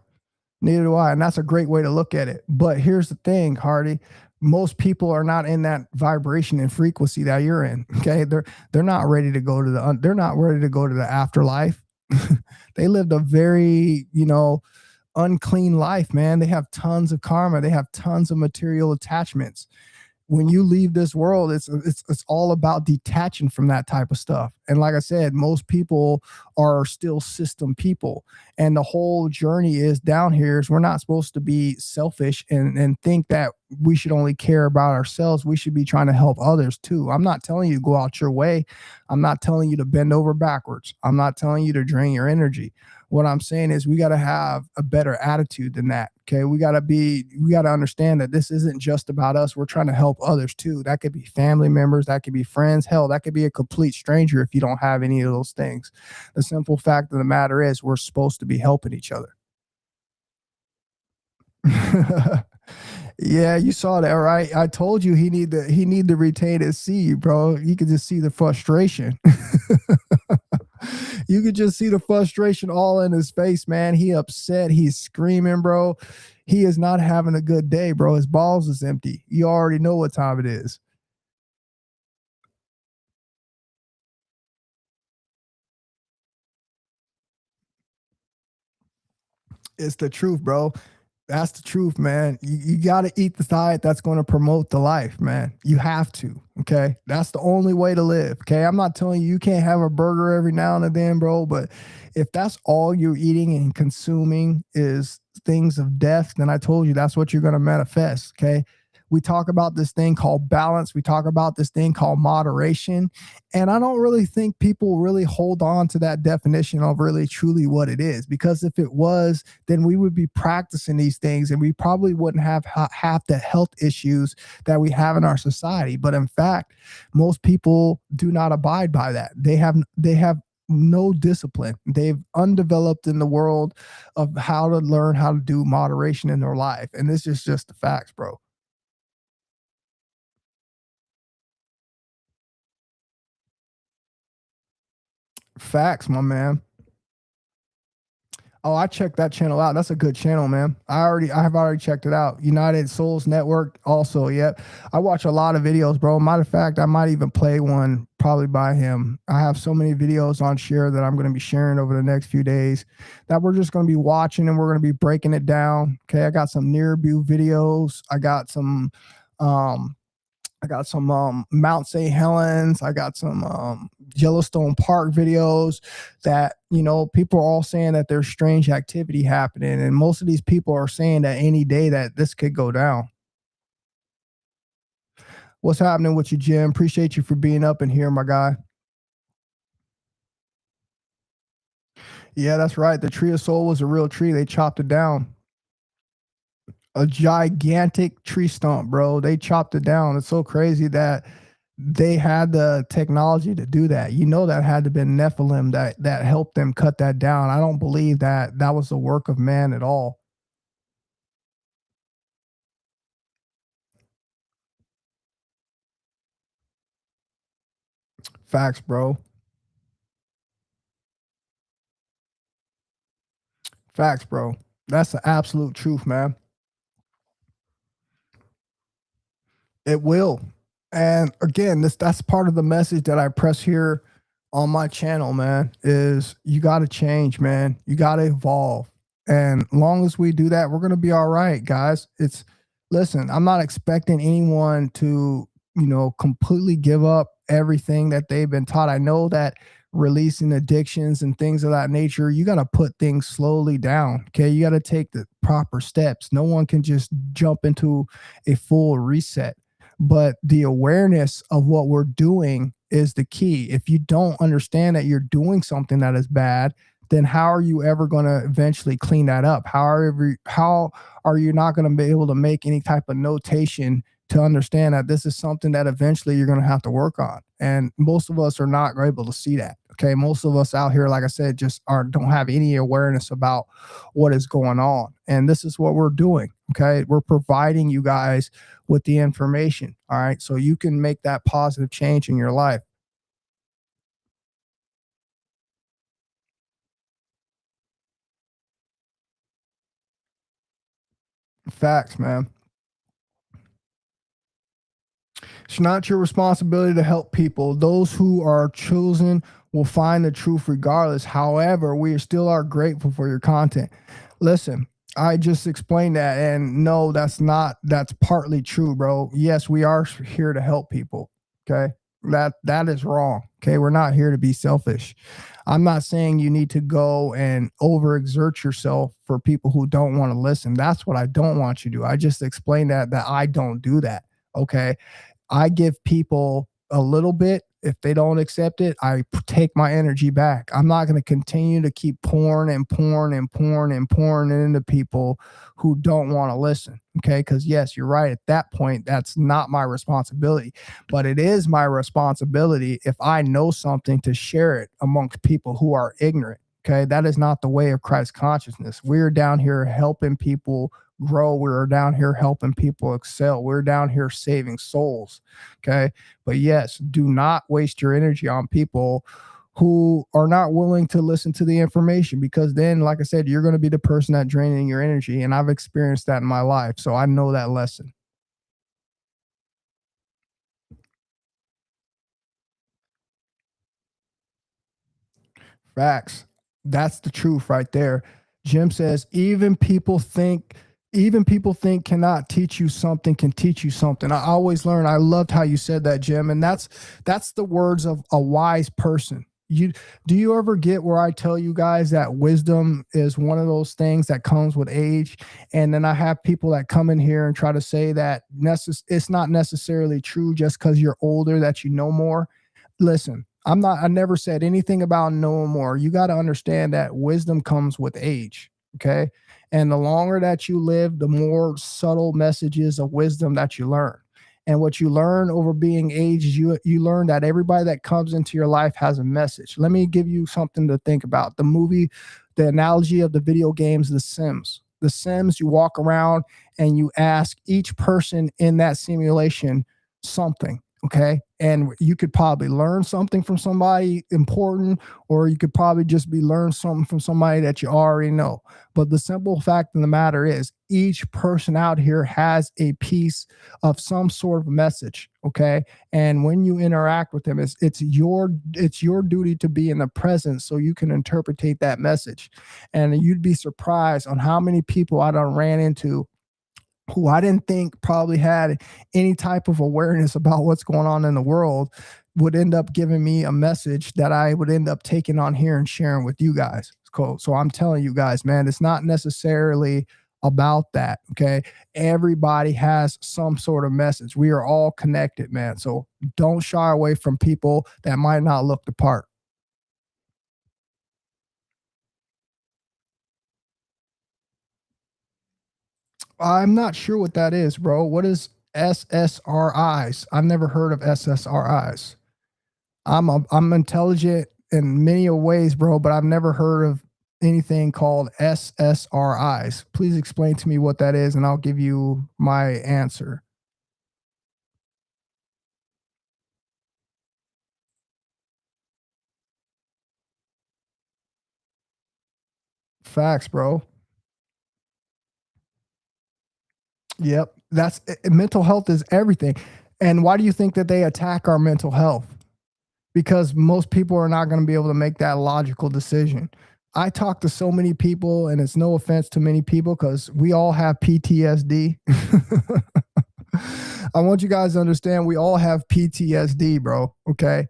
Neither do I. And that's a great way to look at it. But here's the thing, Hardy. Most people are not in that vibration and frequency that you're in. Okay. They're not ready to go to they're not ready to go to the afterlife. They lived a very, unclean life, man. They have tons of karma. They have tons of material attachments. When you leave this world, it's all about detaching from that type of stuff. And like I said, most people are still system people, and the whole journey is down here is we're not supposed to be selfish and think that we should only care about ourselves. We should be trying to help others too. I'm not telling you to go out your way. I'm not telling you to bend over backwards. I'm not telling you to drain your energy. What I'm saying is we got to have a better attitude than that. Okay. We got to understand that this isn't just about us. We're trying to help others too. That could be family members. That could be friends. Hell, that could be a complete stranger if you don't have any of those things. The simple fact of the matter is we're supposed to be helping each other. Yeah, you saw that, right? I told you he need to retain his seed, bro. You could just see the frustration. You could just see the frustration all in his face, man. He upset. He's screaming, bro. He is not having a good day, bro. His balls is empty. You already know what time it is. It's the truth, bro. That's the truth, man. You got to eat the diet that's going to promote the life, man. You have to. Okay. That's the only way to live. Okay. I'm not telling you can't have a burger every now and then, bro. But if that's all you're eating and consuming is things of death, then I told you that's what you're going to manifest. Okay. We talk about this thing called balance. We talk about this thing called moderation. And I don't really think people really hold on to that definition of really truly what it is. Because if it was, then we would be practicing these things and we probably wouldn't have half the health issues that we have in our society. But in fact, most people do not abide by that. They have no discipline. They've undeveloped in the world of how to learn how to do moderation in their life. And this is just the facts, bro. Facts, my man. Oh, I checked that channel out. That's a good channel, man. I have already checked it out. United Souls Network also. Yep. I watch a lot of videos, bro. Matter of fact, I might even play one probably by him. I have so many videos on share that I'm going to be sharing over the next few days that we're just going to be watching and we're going to be breaking it down. Okay. I got some near view videos. Um I got some Mount St. Helens. I got some Yellowstone Park videos that, people are all saying that there's strange activity happening. And most of these people are saying that any day that this could go down. What's happening with you, Jim? Appreciate you for being up in here, my guy. Yeah, that's right. The tree of soul was a real tree. They chopped it down. A gigantic tree stump, bro. They chopped it down. It's so crazy that they had the technology to do that. That had to been Nephilim that helped them cut that down. I don't believe that was the work of man at all. Facts, bro. Facts, bro. That's the absolute truth, man. It will. And again, that's part of the message that I press here on my channel, man, is you got to change, man. You got to evolve. And long as we do that, we're going to be all right, guys. Listen, I'm not expecting anyone to, completely give up everything that they've been taught. I know that releasing addictions and things of that nature, you got to put things slowly down. Okay. You got to take the proper steps. No one can just jump into a full reset. But the awareness of what we're doing is the key. If you don't understand that you're doing something that is bad, then how are you ever going to eventually clean that up? How are you not going to be able to make any type of notation to understand that this is something that eventually you're going to have to work on? And most of us are not able to see that. Okay. Most of us out here, like I said, just don't have any awareness about what is going on. And this is what we're doing. Okay. We're providing you guys with the information. All right. So you can make that positive change in your life. Facts, man. It's not your responsibility to help people. Those who are chosen will find the truth regardless. However, we still are grateful for your content. Listen, I just explained that, and no, that's partly true, bro. Yes, we are here to help people. Okay. That is wrong. Okay. We're not here to be selfish. I'm not saying you need to go and overexert yourself for people who don't want to listen. That's what I don't want you to do. I just explained that I don't do that. Okay. I give people a little bit. If they don't accept it, I take my energy back. I'm not going to continue to keep pouring and pouring and pouring and pouring into people who don't want to listen. Okay. Because, yes, you're right. At that point, that's not my responsibility. But it is my responsibility if I know something to share it amongst people who are ignorant. Okay. That is not the way of Christ consciousness. We're down here helping people grow. We're down here helping people excel. We're down here saving souls. Okay. But yes, do not waste your energy on people who are not willing to listen to the information, because then, like I said, you're going to be the person that draining your energy. And I've experienced that in my life. So I know that lesson. Facts. That's the truth right there. Jim says, even people think cannot teach you something can teach you something. I always learn. I loved how you said that, Jim. And that's the words of a wise person. Do you ever get where I tell you guys that wisdom is one of those things that comes with age? And then I have people that come in here and try to say that it's not necessarily true just because you're older that you know more. Listen, I never said anything about knowing more. You got to understand that wisdom comes with age. Okay. And the longer that you live, the more subtle messages of wisdom that you learn. And what you learn over being aged, you learn that everybody that comes into your life has a message. Let me give you something to think about. The analogy of the video games, The Sims. The Sims, you walk around and you ask each person in that simulation something. Okay. And you could probably learn something from somebody important, or you could probably just learn something from somebody that you already know. But the simple fact of the matter is each person out here has a piece of some sort of message. Okay. And when you interact with them, it's your duty to be in the present so you can interpretate that message. And you'd be surprised on how many people I done ran into who I didn't think probably had any type of awareness about what's going on in the world would end up giving me a message that I would end up taking on here and sharing with you guys. Cool. So I'm telling you guys, man, it's not necessarily about that. Okay. Everybody has some sort of message. We are all connected, man. So don't shy away from people that might not look the part. I'm not sure what that is, bro. What is SSRIs? I've never heard of SSRIs. I'm intelligent in many ways, bro, but I've never heard of anything called SSRIs. Please explain to me what that is, and I'll give you my answer. Facts, bro. Yep. Mental health is everything. And why do you think that they attack our mental health? Because most people are not going to be able to make that logical decision. I talk to so many people, and it's no offense to many people because we all have PTSD. I want you guys to understand we all have PTSD, bro. Okay.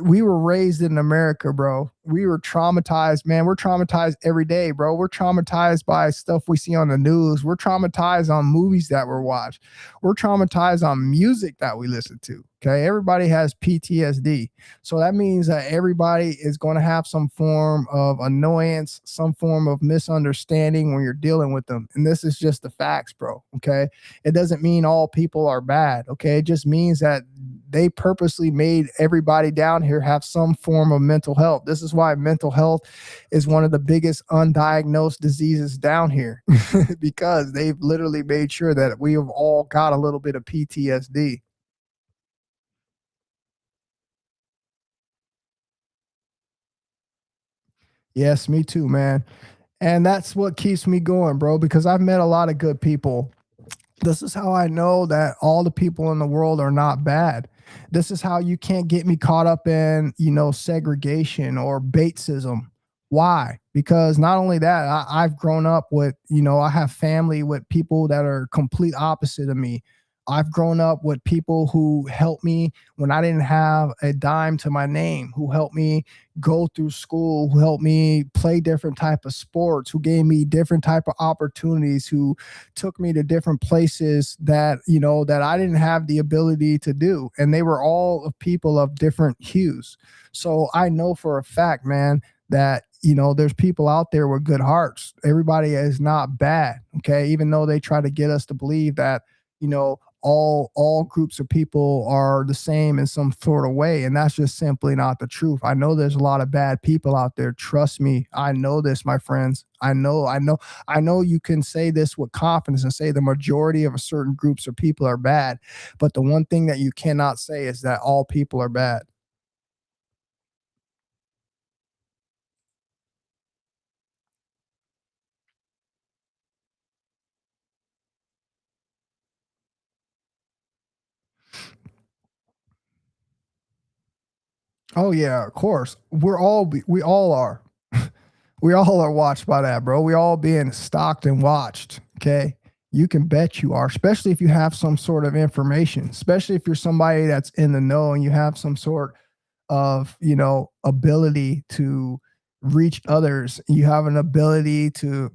We were raised in America, bro. We were traumatized, man. We're traumatized every day, bro. We're traumatized by stuff we see on the news. We're traumatized on movies that we're watched. We're traumatized on music that we listen to. Okay. Everybody has PTSD. So that means that everybody is going to have some form of annoyance, some form of misunderstanding when you're dealing with them. And this is just the facts, bro. Okay. It doesn't mean all people are bad. Okay. It just means that they purposely made everybody down here have some form of mental health. This is why mental health is one of the biggest undiagnosed diseases down here because they've literally made sure that we have all got a little bit of PTSD. Yes, me too, man. And that's what keeps me going, bro, because I've met a lot of good people. This is how I know that all the people in the world are not bad. This is how you can't get me caught up in, segregation or Batesism. Why? Because not only that, I've grown up with, I have family with people that are complete opposite of me. I've grown up with people who helped me when I didn't have a dime to my name, who helped me go through school, who helped me play different type of sports, who gave me different type of opportunities, who took me to different places that, that I didn't have the ability to do. And they were all of people of different hues. So I know for a fact, man, that there's people out there with good hearts. Everybody is not bad. Okay. Even though they try to get us to believe that, all groups of people are the same in some sort of way, and that's just simply not the truth. I know there's a lot of bad people out there. Trust me, I know this, my friends. I know you can say this with confidence and say the majority of a certain groups of people are bad, but the one thing that you cannot say is that all people are bad. Oh yeah, of course. We all are. We all are watched by that, bro. We all being stalked and watched. Okay. You can bet you are, especially if you have some sort of information, especially if you're somebody that's in the know and you have some sort of, ability to reach others. You have an ability to,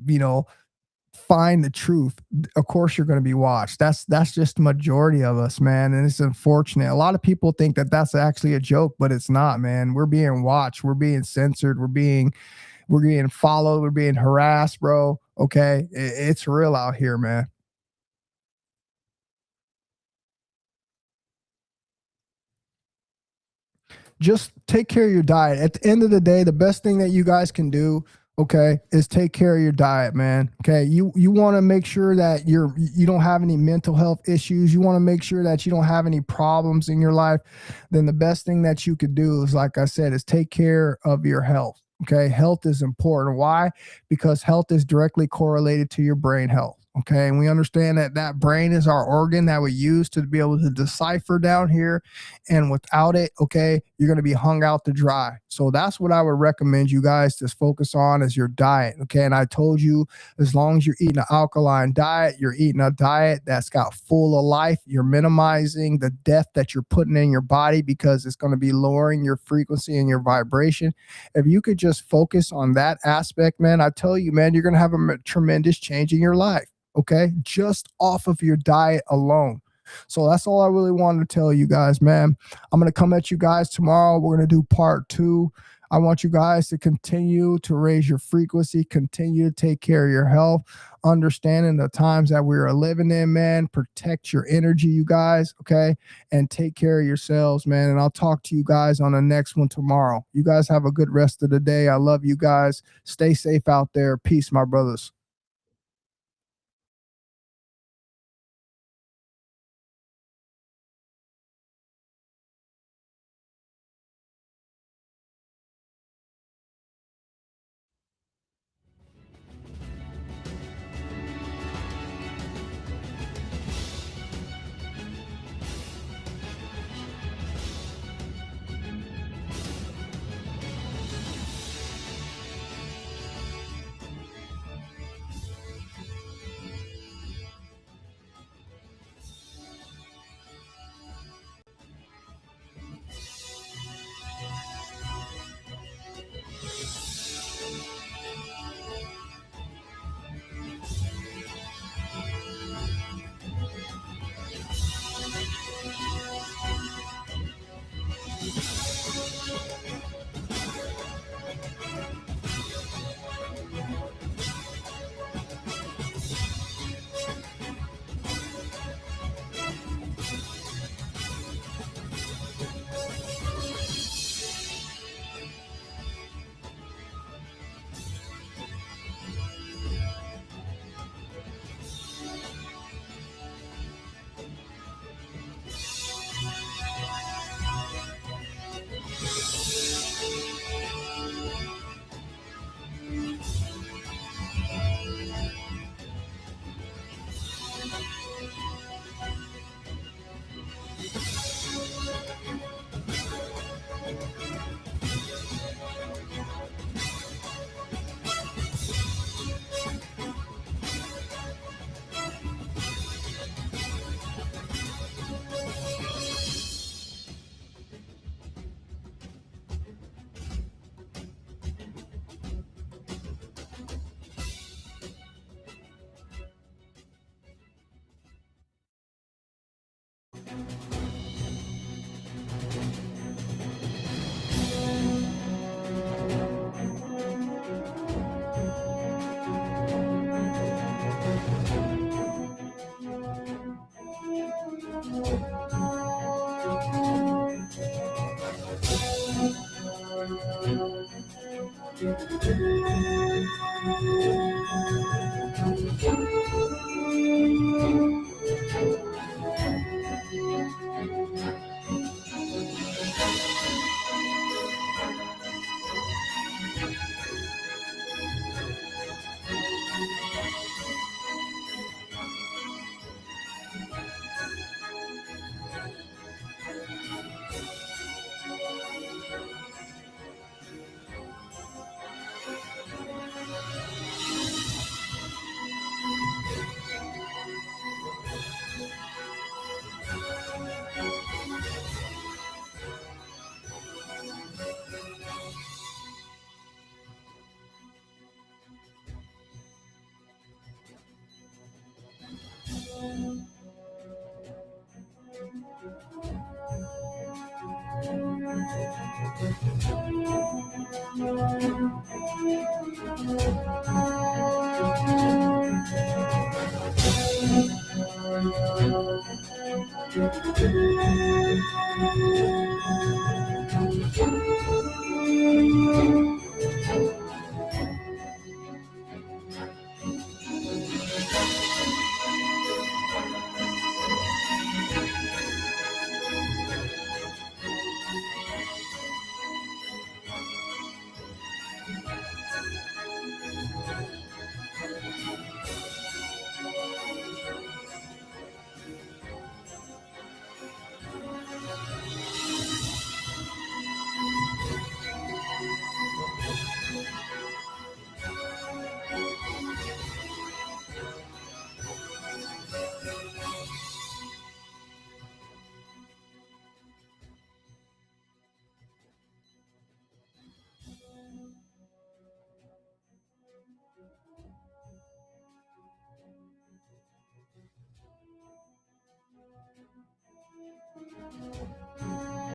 find the truth. Of course you're going to be watched. That's just the majority of us, man, and it's unfortunate. A lot of people think that that's actually a joke, but it's not, man. We're being watched, we're being censored, we're being followed, we're being harassed, bro. Okay, it's real out here, man. Just take care of your diet. At the end of the day, the best thing that you guys can do, okay, is take care of your diet, man. Okay, you want to make sure that you don't have any mental health issues. You want to make sure that you don't have any problems in your life. Then the best thing that you could do is, like I said, is take care of your health. Okay, health is important. Why? Because health is directly correlated to your brain health. Okay, and we understand that that brain is our organ that we use to be able to decipher down here, and without it, okay, you're going to be hung out to dry. So that's what I would recommend you guys to focus on is your diet. Okay, and I told you, as long as you're eating an alkaline diet, you're eating a diet that's got full of life, you're minimizing the death that you're putting in your body because it's going to be lowering your frequency and your vibration. If you could just focus on that aspect, man, I tell you, man, you're going to have a tremendous change in your life. Okay, just off of your diet alone. So that's all I really wanted to tell you guys, man. I'm going to come at you guys tomorrow. We're going to do part 2. I want you guys to continue to raise your frequency, continue to take care of your health, understanding the times that we are living in, man. Protect your energy, you guys, okay? And take care of yourselves, man. And I'll talk to you guys on the next one tomorrow. You guys have a good rest of the day. I love you guys. Stay safe out there. Peace, my brothers.